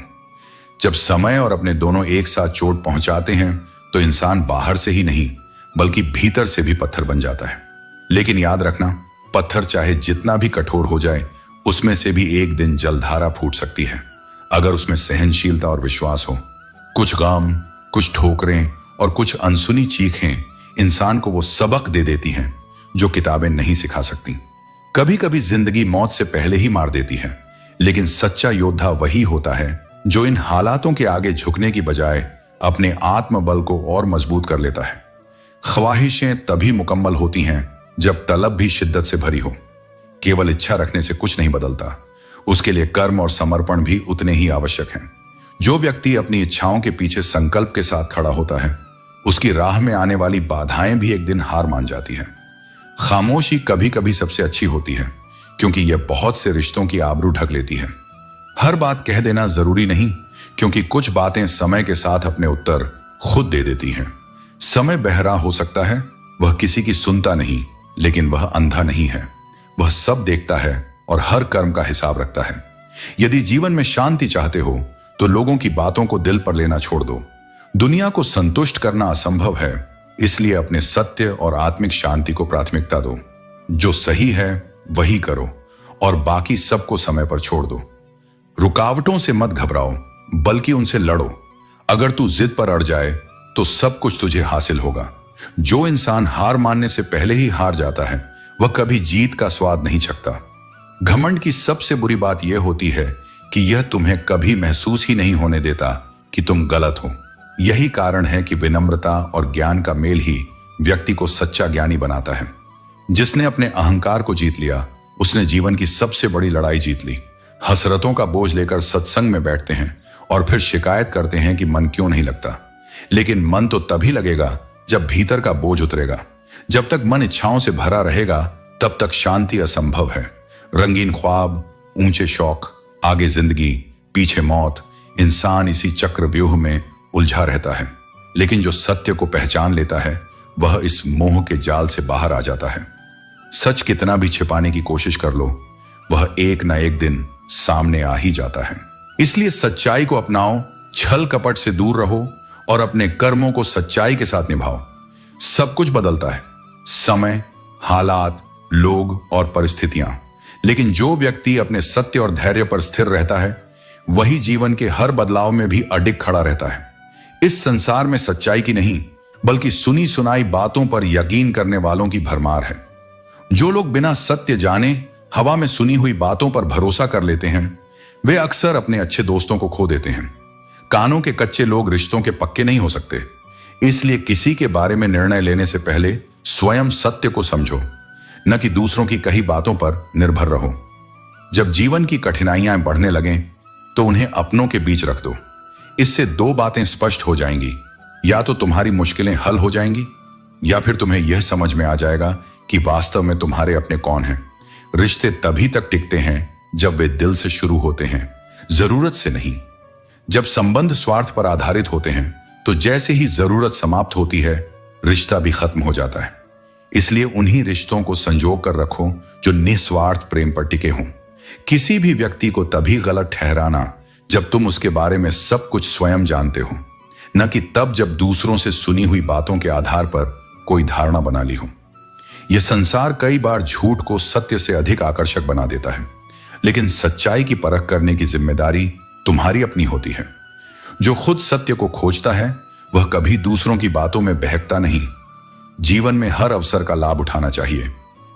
जब समय और अपने दोनों एक साथ चोट पहुंचाते हैं तो इंसान बाहर से ही नहीं बल्कि भीतर से भी पत्थर बन जाता है। लेकिन याद रखना, पत्थर चाहे जितना भी कठोर हो जाए, उसमें से भी एक दिन जलधारा फूट सकती है, अगर उसमें सहनशीलता और विश्वास हो। कुछ गम, कुछ ठोकरें और कुछ अनसुनी चीखें इंसान को वो सबक दे देती हैं जो किताबें नहीं सिखा सकती। कभी कभी जिंदगी मौत से पहले ही मार देती है, लेकिन सच्चा योद्धा वही होता है जो इन हालातों के आगे झुकने की बजाय अपने आत्मबल को और मजबूत कर लेता है। ख्वाहिशें तभी मुकम्मल होती हैं जब तलब भी शिद्दत से भरी हो। केवल इच्छा रखने से कुछ नहीं बदलता, उसके लिए कर्म और समर्पण भी उतने ही आवश्यक हैं। जो व्यक्ति अपनी इच्छाओं के पीछे संकल्प के साथ खड़ा होता है उसकी राह में आने वाली बाधाएं भी एक दिन हार मान जाती हैं। खामोशी कभी कभी सबसे अच्छी होती है, क्योंकि यह बहुत से रिश्तों की आबरू ढक लेती है। हर बात कह देना जरूरी नहीं, क्योंकि कुछ बातें समय के साथ अपने उत्तर खुद दे देती हैं। समय बहरा हो सकता है, वह किसी की सुनता नहीं, लेकिन वह अंधा नहीं है। वह सब देखता है और हर कर्म का हिसाब रखता है। यदि जीवन में शांति चाहते हो तो लोगों की बातों को दिल पर लेना छोड़ दो। दुनिया को संतुष्ट करना असंभव है, इसलिए अपने सत्य और आत्मिक शांति को प्राथमिकता दो। जो सही है वही करो और बाकी सबको समय पर छोड़ दो। रुकावटों से मत घबराओ, बल्कि उनसे लड़ो। अगर तू जिद पर अड़ जाए तो सब कुछ तुझे हासिल होगा। जो इंसान हार मानने से पहले ही हार जाता है वह कभी जीत का स्वाद नहीं चखता। घमंड की सबसे बुरी बात यह होती है कि यह तुम्हें कभी महसूस ही नहीं होने देता कि तुम गलत हो। यही कारण है कि विनम्रता और ज्ञान का मेल ही व्यक्ति को सच्चा ज्ञानी बनाता है। जिसने अपने अहंकार को जीत लिया उसने जीवन की सबसे बड़ी लड़ाई जीत ली। हसरतों का बोझ लेकर सत्संग में बैठते हैं और फिर शिकायत करते हैं कि मन क्यों नहीं लगता। लेकिन मन तो तभी लगेगा जब भीतर का बोझ उतरेगा। जब तक मन इच्छाओं से भरा रहेगा तब तक शांति असंभव है। रंगीन ख्वाब, ऊंचे शौक, आगे जिंदगी, पीछे मौत, इंसान इसी चक्रव्यूह में उलझा रहता है। लेकिन जो सत्य को पहचान लेता है वह इस मोह के जाल से बाहर आ जाता है। सच कितना भी छिपाने की कोशिश कर लो, वह एक ना एक दिन सामने आ ही जाता है। इसलिए सच्चाई को अपनाओ, छल कपट से दूर रहो और अपने कर्मों को सच्चाई के साथ निभाओ। सब कुछ बदलता है, समय, हालात, लोग और परिस्थितियां, लेकिन जो व्यक्ति अपने सत्य और धैर्य पर स्थिर रहता है वही जीवन के हर बदलाव में भी अडिग खड़ा रहता है। इस संसार में सच्चाई की नहीं बल्कि सुनी सुनाई बातों पर यकीन करने वालों की भरमार है। जो लोग बिना सत्य जाने हवा में सुनी हुई बातों पर भरोसा कर लेते हैं वे अक्सर अपने अच्छे दोस्तों को खो देते हैं। कानों के कच्चे लोग रिश्तों के पक्के नहीं हो सकते। इसलिए किसी के बारे में निर्णय लेने से पहले स्वयं सत्य को समझो, न कि दूसरों की कही बातों पर निर्भर रहो। जब जीवन की कठिनाइयां बढ़ने लगें तो उन्हें अपनों के बीच रख दो। इससे दो बातें स्पष्ट हो जाएंगी, या तो तुम्हारी मुश्किलें हल हो जाएंगी या फिर तुम्हें यह समझ में आ जाएगा कि वास्तव में तुम्हारे अपने कौन हैं। रिश्ते तभी तक टिकते हैं जब वे दिल से शुरू होते हैं, जरूरत से नहीं। जब संबंध स्वार्थ पर आधारित होते हैं तो जैसे ही जरूरत समाप्त होती है रिश्ता भी खत्म हो जाता है। इसलिए उन्हीं रिश्तों को संजो कर रखो जो निस्वार्थ प्रेम पर टिके हों। किसी भी व्यक्ति को तभी गलत ठहराना जब तुम उसके बारे में सब कुछ स्वयं जानते हो, न कि तब जब दूसरों से सुनी हुई बातों के आधार पर कोई धारणा बना ली हो। यह संसार कई बार झूठ को सत्य से अधिक आकर्षक बना देता है, लेकिन सच्चाई की परख करने की जिम्मेदारी तुम्हारी अपनी होती है। जो खुद सत्य को खोजता है वह कभी दूसरों की बातों में बहकता नहीं। जीवन में हर अवसर का लाभ उठाना चाहिए,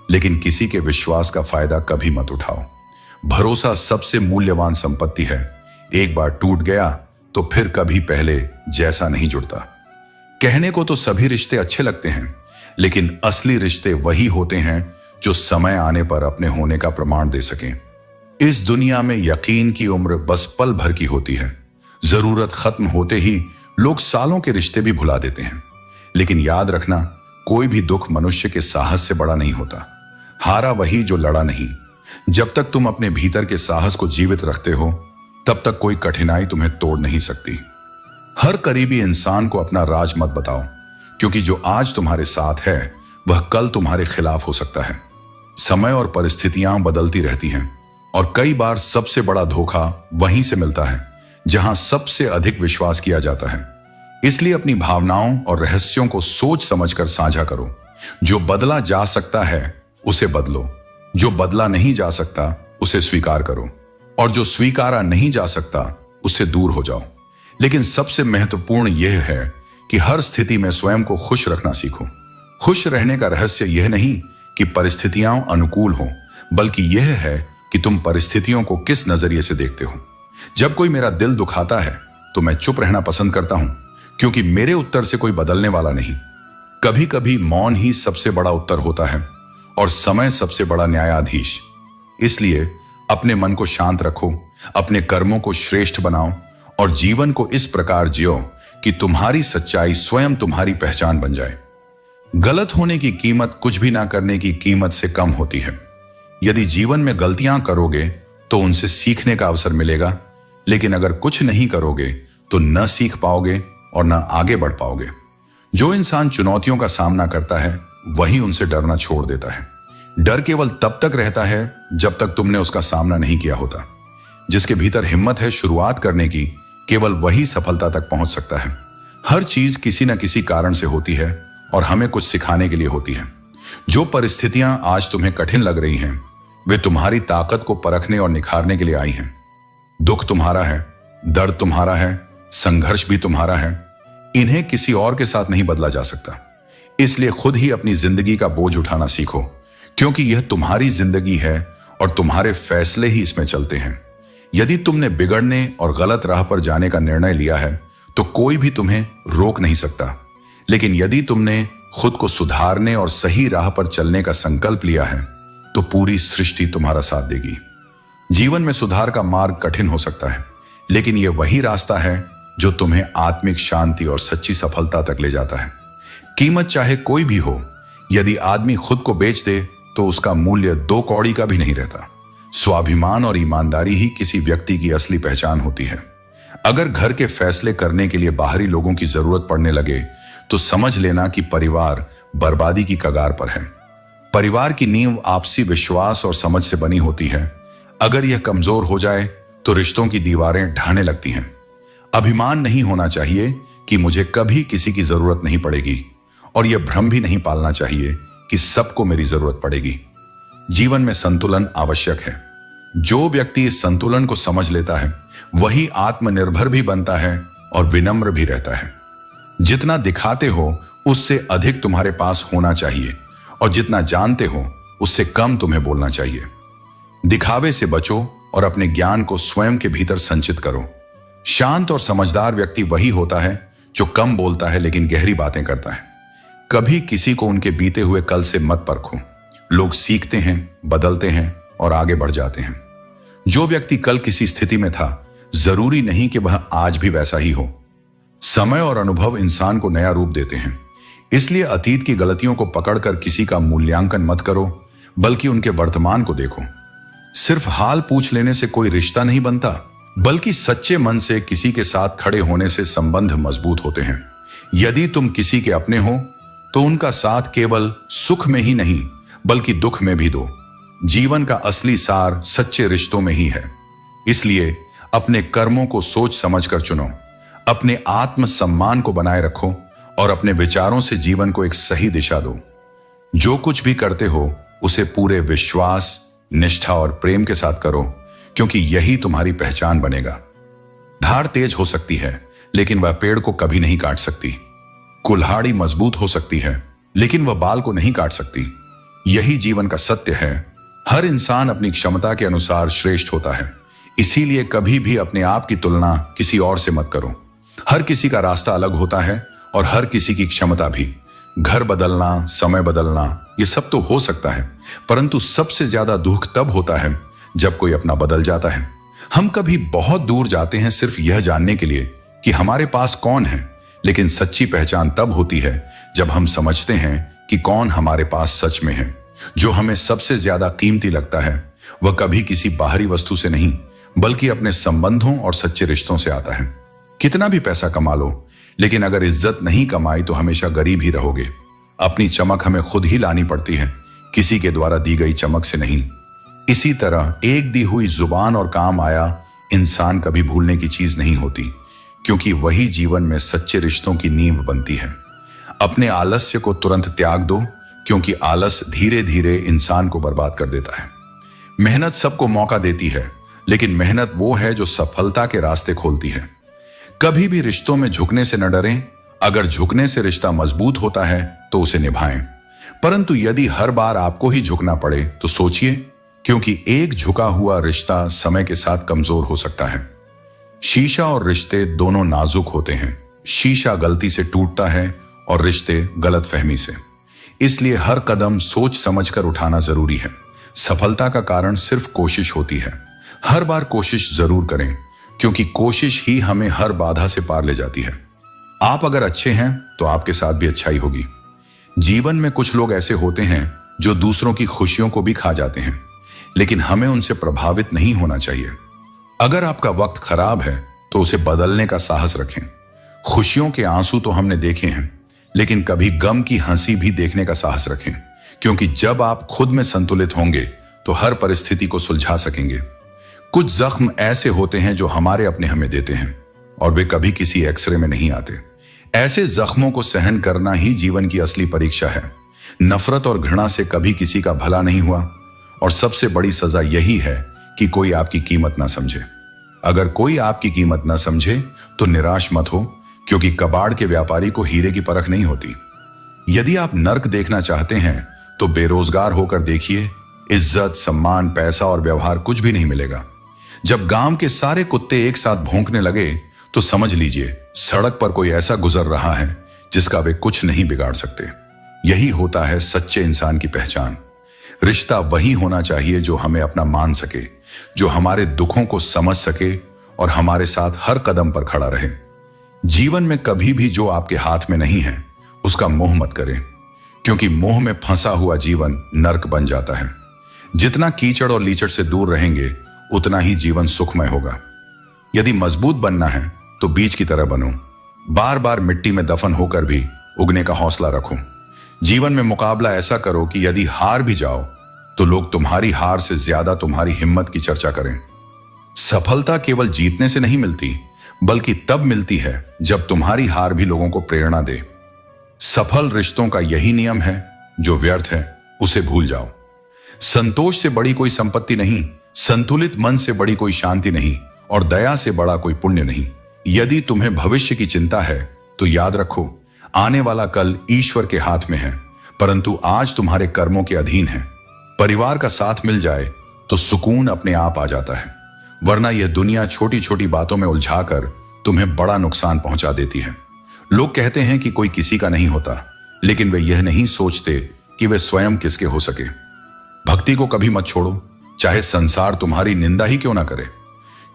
लेकिन किसी के विश्वास का फायदा कभी मत उठाओ। भरोसा सबसे मूल्यवान संपत्ति है। एक बार टूट गया तो फिर कभी पहले जैसा नहीं जुड़ता। कहने को तो सभी रिश्ते अच्छे लगते हैं, लेकिन असली रिश्ते वही होते हैं जो समय आने पर अपने होने का प्रमाण दे सकें। इस दुनिया में यकीन की उम्र बस पल भर की होती है। जरूरत खत्म होते ही लोग सालों के रिश्ते भी भुला देते हैं। लेकिन याद रखना, कोई भी दुख मनुष्य के साहस से बड़ा नहीं होता। हारा वही जो लड़ा नहीं। जब तक तुम अपने भीतर के साहस को जीवित रखते हो तब तक कोई कठिनाई तुम्हें तोड़ नहीं सकती। हर करीबी इंसान को अपना राज मत बताओ, क्योंकि जो आज तुम्हारे साथ है वह कल तुम्हारे खिलाफ हो सकता है। समय और परिस्थितियां बदलती रहती हैं और कई बार सबसे बड़ा धोखा वहीं से मिलता है जहां सबसे अधिक विश्वास किया जाता है। इसलिए अपनी भावनाओं और रहस्यों को सोच समझकर साझा करो। जो बदला जा सकता है उसे बदलो, जो बदला नहीं जा सकता उसे स्वीकार करो, और जो स्वीकारा नहीं जा सकता उससे दूर हो जाओ। लेकिन सबसे महत्वपूर्ण यह है कि हर स्थिति में स्वयं को खुश रखना सीखो। खुश रहने का रहस्य यह नहीं कि परिस्थितियां अनुकूल हों, बल्कि यह है कि तुम परिस्थितियों को किस नजरिए से देखते हो। जब कोई मेरा दिल दुखाता है तो मैं चुप रहना पसंद करता हूं, क्योंकि मेरे उत्तर से कोई बदलने वाला नहीं। कभी कभी मौन ही सबसे बड़ा उत्तर होता है और समय सबसे बड़ा न्यायाधीश। इसलिए अपने मन को शांत रखो, अपने कर्मों को श्रेष्ठ बनाओ और जीवन को इस प्रकार जियो कि तुम्हारी सच्चाई स्वयं तुम्हारी पहचान बन जाए। गलत होने की कीमत कुछ भी ना करने की कीमत से कम होती है। यदि जीवन में गलतियां करोगे तो उनसे सीखने का अवसर मिलेगा, लेकिन अगर कुछ नहीं करोगे तो न सीख पाओगे और न आगे बढ़ पाओगे। जो इंसान चुनौतियों का सामना करता है वही उनसे डरना छोड़ देता है। डर केवल तब तक रहता है जब तक तुमने उसका सामना नहीं किया होता। जिसके भीतर हिम्मत है शुरुआत करने की, केवल वही सफलता तक पहुंच सकता है। हर चीज किसी न किसी कारण से होती है और हमें कुछ सिखाने के लिए होती है। जो परिस्थितियां आज तुम्हें कठिन लग रही हैं वे तुम्हारी ताकत को परखने और निखारने के लिए आई हैं। दुख तुम्हारा है, दर्द तुम्हारा है, संघर्ष भी तुम्हारा है। इन्हें किसी और के साथ नहीं बदला जा सकता। इसलिए खुद ही अपनी जिंदगी का बोझ उठाना सीखो, क्योंकि यह तुम्हारी जिंदगी है और तुम्हारे फैसले ही इसमें चलते हैं। यदि तुमने बिगड़ने और गलत राह पर जाने का निर्णय लिया है तो कोई भी तुम्हें रोक नहीं सकता। लेकिन यदि तुमने खुद को सुधारने और सही राह पर चलने का संकल्प लिया है तो पूरी सृष्टि तुम्हारा साथ देगी। जीवन में सुधार का मार्ग कठिन हो सकता है, लेकिन यह वही रास्ता है जो तुम्हें आत्मिक शांति और सच्ची सफलता तक ले जाता है। कीमत चाहे कोई भी हो, यदि आदमी खुद को बेच दे तो उसका मूल्य 2 कौड़ी का भी नहीं रहता। स्वाभिमान और ईमानदारी ही किसी व्यक्ति की असली पहचान होती है। अगर घर के फैसले करने के लिए बाहरी लोगों की जरूरत पड़ने लगे तो समझ लेना कि परिवार बर्बादी की कगार पर है। परिवार की नींव आपसी विश्वास और समझ से बनी होती है। अगर यह कमजोर हो जाए तो रिश्तों की दीवारें ढहने लगती हैं। अभिमान नहीं होना चाहिए कि मुझे कभी किसी की जरूरत नहीं पड़ेगी, और यह भ्रम भी नहीं पालना चाहिए कि सबको मेरी जरूरत पड़ेगी। जीवन में संतुलन आवश्यक है। जो व्यक्ति इस संतुलन को समझ लेता है वही आत्मनिर्भर भी बनता है और विनम्र भी रहता है। जितना दिखाते हो उससे अधिक तुम्हारे पास होना चाहिए, और जितना जानते हो उससे कम तुम्हें बोलना चाहिए। दिखावे से बचो और अपने ज्ञान को स्वयं के भीतर संचित करो। शांत और समझदार व्यक्ति वही होता है जो कम बोलता है लेकिन गहरी बातें करता है। कभी किसी को उनके बीते हुए कल से मत परखो। लोग सीखते हैं, बदलते हैं और आगे बढ़ जाते हैं। जो व्यक्ति कल किसी स्थिति में था, जरूरी नहीं कि वह आज भी वैसा ही हो। समय और अनुभव इंसान को नया रूप देते हैं। इसलिए अतीत की गलतियों को पकड़कर किसी का मूल्यांकन मत करो, बल्कि उनके वर्तमान को देखो। सिर्फ हाल पूछ लेने से कोई रिश्ता नहीं बनता, बल्कि सच्चे मन से किसी के साथ खड़े होने से संबंध मजबूत होते हैं। यदि तुम किसी के अपने हो तो उनका साथ केवल सुख में ही नहीं बल्कि दुख में भी दो। जीवन का असली सार सच्चे रिश्तों में ही है। इसलिए अपने कर्मों को सोच समझकर चुनो, अपने आत्म सम्मान को बनाए रखो और अपने विचारों से जीवन को एक सही दिशा दो। जो कुछ भी करते हो उसे पूरे विश्वास, निष्ठा और प्रेम के साथ करो, क्योंकि यही तुम्हारी पहचान बनेगा। धार तेज हो सकती है लेकिन वह पेड़ को कभी नहीं काट सकती। कुल्हाड़ी मजबूत हो सकती है लेकिन वह बाल को नहीं काट सकती। यही जीवन का सत्य है। हर इंसान अपनी क्षमता के अनुसार श्रेष्ठ होता है। इसीलिए कभी भी अपने आप की तुलना किसी और से मत करो। हर किसी का रास्ता अलग होता है और हर किसी की क्षमता भी। घर बदलना, समय बदलना, ये सब तो हो सकता है, परंतु सबसे ज्यादा दुख तब होता है जब कोई अपना बदल जाता है। हम कभी बहुत दूर जाते हैं सिर्फ यह जानने के लिए कि हमारे पास कौन है, लेकिन सच्ची पहचान तब होती है जब हम समझते हैं कि कौन हमारे पास सच में है। जो हमें सबसे ज्यादा कीमती लगता है वह कभी किसी बाहरी वस्तु से नहीं बल्कि अपने संबंधों और सच्चे रिश्तों से आता है। कितना भी पैसा कमा लो, लेकिन अगर इज्जत नहीं कमाई तो हमेशा गरीब ही रहोगे। अपनी चमक हमें खुद ही लानी पड़ती है, किसी के द्वारा दी गई चमक से नहीं। इसी तरह एक दी हुई जुबान और काम आया इंसान कभी भूलने की चीज नहीं होती, क्योंकि वही जीवन में सच्चे रिश्तों की नींव बनती है। अपने आलस्य को तुरंत त्याग दो, क्योंकि आलस धीरे धीरे इंसान को बर्बाद कर देता है। मेहनत सबको मौका देती है, लेकिन मेहनत वो है जो सफलता के रास्ते खोलती है। कभी भी रिश्तों में झुकने से न डरें। अगर झुकने से रिश्ता मजबूत होता है तो उसे निभाएं, परंतु यदि हर बार आपको ही झुकना पड़े तो सोचिए, क्योंकि एक झुका हुआ रिश्ता समय के साथ कमजोर हो सकता है। शीशा और रिश्ते दोनों नाजुक होते हैं। शीशा गलती से टूटता है और रिश्ते गलतफहमी से। इसलिए हर कदम सोच समझकर उठाना जरूरी है। सफलता का कारण सिर्फ कोशिश होती है। हर बार कोशिश जरूर करें, क्योंकि कोशिश ही हमें हर बाधा से पार ले जाती है। आप अगर अच्छे हैं तो आपके साथ भी अच्छाई होगी। जीवन में कुछ लोग ऐसे होते हैं जो दूसरों की खुशियों को भी खा जाते हैं, लेकिन हमें उनसे प्रभावित नहीं होना चाहिए। अगर आपका वक्त खराब है तो उसे बदलने का साहस रखें। खुशियों के आंसू तो हमने देखे हैं, लेकिन कभी गम की हंसी भी देखने का साहस रखें, क्योंकि जब आप खुद में संतुलित होंगे तो हर परिस्थिति को सुलझा सकेंगे। कुछ जख्म ऐसे होते हैं जो हमारे अपने हमें देते हैं और वे कभी किसी एक्सरे में नहीं आते। ऐसे जख्मों को सहन करना ही जीवन की असली परीक्षा है। नफरत और घृणा से कभी किसी का भला नहीं हुआ, और सबसे बड़ी सजा यही है कि कोई आपकी कीमत ना समझे। अगर कोई आपकी कीमत ना समझे तो निराश मत हो, क्योंकि कबाड़ के व्यापारी को हीरे की परख नहीं होती। यदि आप नर्क देखना चाहते हैं तो बेरोजगार होकर देखिए। इज्जत, सम्मान, पैसा और व्यवहार कुछ भी नहीं मिलेगा। जब गांव के सारे कुत्ते एक साथ भौंकने लगे तो समझ लीजिए सड़क पर कोई ऐसा गुजर रहा है जिसका वे कुछ नहीं बिगाड़ सकते। यही होता है सच्चे इंसान की पहचान। रिश्ता वही होना चाहिए जो हमें अपना मान सके, जो हमारे दुखों को समझ सके और हमारे साथ हर कदम पर खड़ा रहे। जीवन में कभी भी जो आपके हाथ में नहीं है उसका मोह मत करें, क्योंकि मोह में फंसा हुआ जीवन नर्क बन जाता है। जितना कीचड़ और लीचड़ से दूर रहेंगे उतना ही जीवन सुखमय होगा। यदि मजबूत बनना है तो बीज की तरह बनो। बार बार मिट्टी में दफन होकर भी उगने का हौसला रखो। जीवन में मुकाबला ऐसा करो कि यदि हार भी जाओ तो लोग तुम्हारी हार से ज्यादा तुम्हारी हिम्मत की चर्चा करें। सफलता केवल जीतने से नहीं मिलती, बल्कि तब मिलती है जब तुम्हारी हार भी लोगों को प्रेरणा दे। सफल रिश्तों का यही नियम है, जो व्यर्थ है उसे भूल जाओ। संतोष से बड़ी कोई संपत्ति नहीं, संतुलित मन से बड़ी कोई शांति नहीं, और दया से बड़ा कोई पुण्य नहीं। यदि तुम्हें भविष्य की चिंता है तो याद रखो, आने वाला कल ईश्वर के हाथ में है, परंतु आज तुम्हारे कर्मों के अधीन है। परिवार का साथ मिल जाए तो सुकून अपने आप आ जाता है, वरना यह दुनिया छोटी छोटी बातों में उलझाकर तुम्हें बड़ा नुकसान पहुंचा देती है। लोग कहते हैं कि कोई किसी का नहीं होता, लेकिन वे यह नहीं सोचते कि वे स्वयं किसके हो सके। भक्ति को कभी मत छोड़ो, चाहे संसार तुम्हारी निंदा ही क्यों ना करे,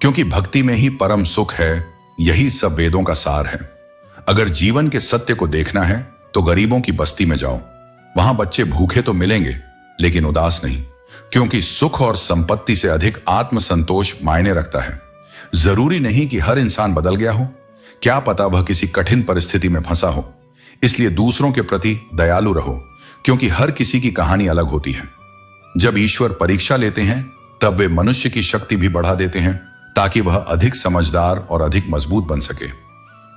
क्योंकि भक्ति में ही परम सुख है। यही सब वेदों का सार है। अगर जीवन के सत्य को देखना है तो गरीबों की बस्ती में जाओ। वहां बच्चे भूखे तो मिलेंगे, लेकिन उदास नहीं, क्योंकि सुख और संपत्ति से अधिक आत्मसंतोष मायने रखता है। जरूरी नहीं कि हर इंसान बदल गया हो, क्या पता वह किसी कठिन परिस्थिति में फंसा हो। इसलिए दूसरों के प्रति दयालु रहो, क्योंकि हर किसी की कहानी अलग होती है। जब ईश्वर परीक्षा लेते हैं तब वे मनुष्य की शक्ति भी बढ़ा देते हैं, ताकि वह अधिक समझदार और अधिक मजबूत बन सके।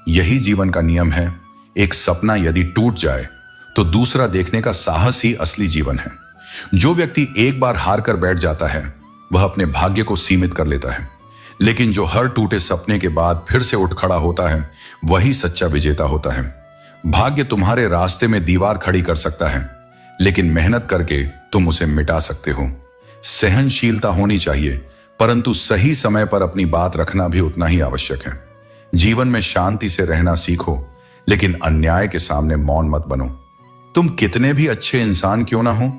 यही जीवन का नियम है। एक सपना यदि टूट जाए तो दूसरा देखने का साहस ही असली जीवन है। जो व्यक्ति एक बार हार कर बैठ जाता है वह अपने भाग्य को सीमित कर लेता है, लेकिन जो हर टूटे सपने के बाद फिर से उठ खड़ा होता है वही सच्चा विजेता होता है। भाग्य तुम्हारे रास्ते में दीवार खड़ी कर सकता है, लेकिन मेहनत करके तुम उसे मिटा सकते हो। सहनशीलता होनी चाहिए, परंतु सही समय पर अपनी बात रखना भी उतना ही आवश्यक है। जीवन में शांति से रहना सीखो, लेकिन अन्याय के सामने मौन मत बनो। तुम कितने भी अच्छे इंसान क्यों ना हो,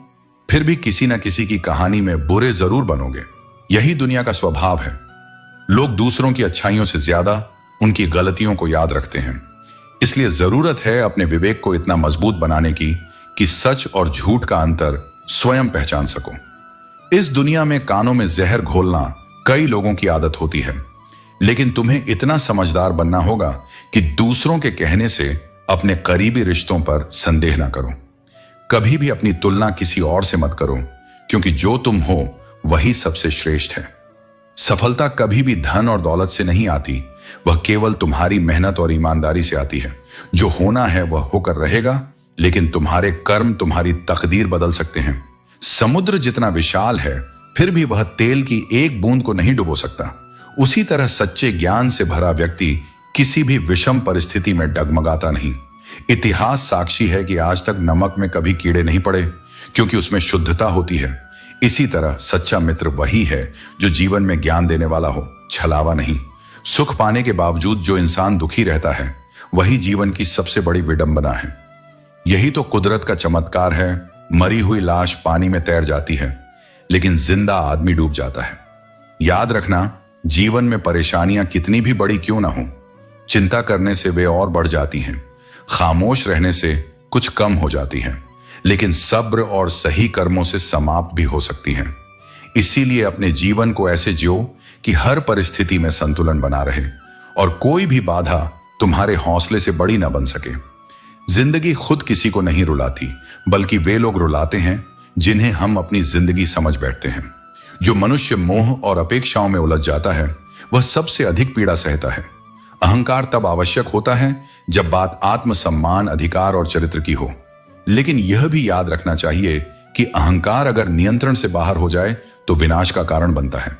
फिर भी किसी न किसी की कहानी में बुरे जरूर बनोगे। यही दुनिया का स्वभाव है। लोग दूसरों की अच्छाइयों से ज्यादा उनकी गलतियों को याद रखते हैं। इसलिए जरूरत है अपने विवेक को इतना मजबूत बनाने की कि सच और झूठ का अंतर स्वयं पहचान सको। इस दुनिया में कानों में जहर घोलना कई लोगों की आदत होती है, लेकिन तुम्हें इतना समझदार बनना होगा कि दूसरों के कहने से अपने करीबी रिश्तों पर संदेह ना करो। कभी भी अपनी तुलना किसी और से मत करो, क्योंकि जो तुम हो वही सबसे श्रेष्ठ है। सफलता कभी भी धन और दौलत से नहीं आती, वह केवल तुम्हारी मेहनत और ईमानदारी से आती है। जो होना है वह होकर रहेगा, लेकिन तुम्हारे कर्म तुम्हारी तकदीर बदल सकते हैं। समुद्र जितना विशाल है, फिर भी वह तेल की एक बूंद को नहीं डुबो सकता। उसी तरह सच्चे ज्ञान से भरा व्यक्ति किसी भी विषम परिस्थिति में डगमगाता नहीं। इतिहास साक्षी है कि आज तक नमक में कभी कीड़े नहीं पड़े, क्योंकि उसमें शुद्धता होती है। इसी तरह सच्चा मित्र वही है जो जीवन में ज्ञान देने वाला हो, छलावा नहीं। सुख पाने के बावजूद जो इंसान दुखी रहता है वही जीवन की सबसे बड़ी विडंबना है। यही तो कुदरत का चमत्कार है। मरी हुई लाश पानी में तैर जाती है, लेकिन जिंदा आदमी डूब जाता है। याद रखना, जीवन में परेशानियां कितनी भी बड़ी क्यों ना हो, चिंता करने से वे और बढ़ जाती हैं। खामोश रहने से कुछ कम हो जाती हैं, लेकिन सब्र और सही कर्मों से समाप्त भी हो सकती हैं। इसीलिए अपने जीवन को ऐसे जियो कि हर परिस्थिति में संतुलन बना रहे और कोई भी बाधा तुम्हारे हौसले से बड़ी ना बन सके। जिंदगी खुद किसी को नहीं रुलाती, बल्कि वे लोग रुलाते हैं जिन्हें हम अपनी जिंदगी समझ बैठते हैं। जो मनुष्य मोह और अपेक्षाओं में उलझ जाता है वह सबसे अधिक पीड़ा सहता है। अहंकार तब आवश्यक होता है जब बात आत्मसम्मान, अधिकार और चरित्र की हो। लेकिन यह भी याद रखना चाहिए कि अहंकार अगर नियंत्रण से बाहर हो जाए तो विनाश का कारण बनता है।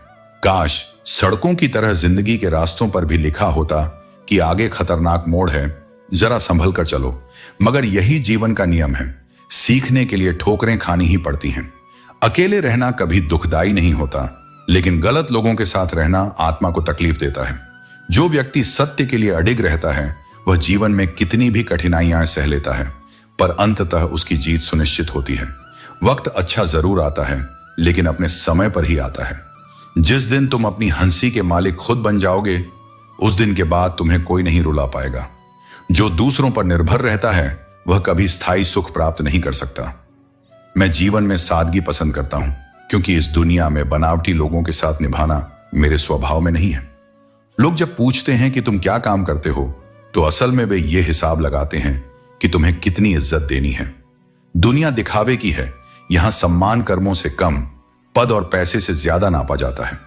काश सड़कों की तरह जिंदगी के रास्तों पर भी लिखा होता कि आगे खतरनाक मोड़ है, जरा संभल कर चलो। मगर यही जीवन का नियम है। सीखने के लिए ठोकरें खानी ही पड़ती हैं। अकेले रहना कभी दुखदाई नहीं होता, लेकिन गलत लोगों के साथ रहना आत्मा को तकलीफ देता है। जो व्यक्ति सत्य के लिए अडिग रहता है वह जीवन में कितनी भी कठिनाइयां सह लेता है, पर अंततः उसकी जीत सुनिश्चित होती है। वक्त अच्छा जरूर आता है, लेकिन अपने समय पर ही आता है। जिस दिन तुम अपनी हंसी के मालिक खुद बन जाओगे, उस दिन के बाद तुम्हें कोई नहीं रुला पाएगा। जो दूसरों पर निर्भर रहता है वह कभी स्थायी सुख प्राप्त नहीं कर सकता। मैं जीवन में सादगी पसंद करता हूं, क्योंकि इस दुनिया में बनावटी लोगों के साथ निभाना मेरे स्वभाव में नहीं है। लोग जब पूछते हैं कि तुम क्या काम करते हो, तो असल में वे ये हिसाब लगाते हैं कि तुम्हें कितनी इज्जत देनी है। दुनिया दिखावे की है। यहां सम्मान कर्मों से कम, पद और पैसे से ज्यादा नापा जाता है।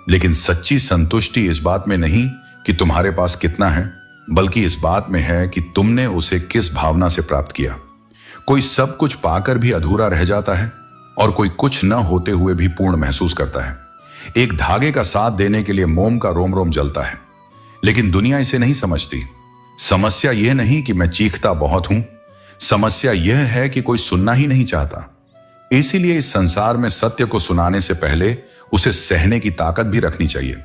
लेकिन सच्ची संतुष्टि इस बात में नहीं कि तुम्हारे पास कितना है, बल्कि इस बात में है कि तुमने उसे किस भावना से प्राप्त किया। कोई सब कुछ पाकर भी अधूरा रह जाता है और कोई कुछ न होते हुए भी पूर्ण महसूस करता है। एक धागे का साथ देने के लिए मोम का रोम रोम जलता है, लेकिन दुनिया इसे नहीं समझती। समस्या यह नहीं कि मैं चीखता बहुत हूं, समस्या यह है कि कोई सुनना ही नहीं चाहता। इसीलिए इस संसार में सत्य को सुनाने से पहले उसे सहने की ताकत भी रखनी चाहिए।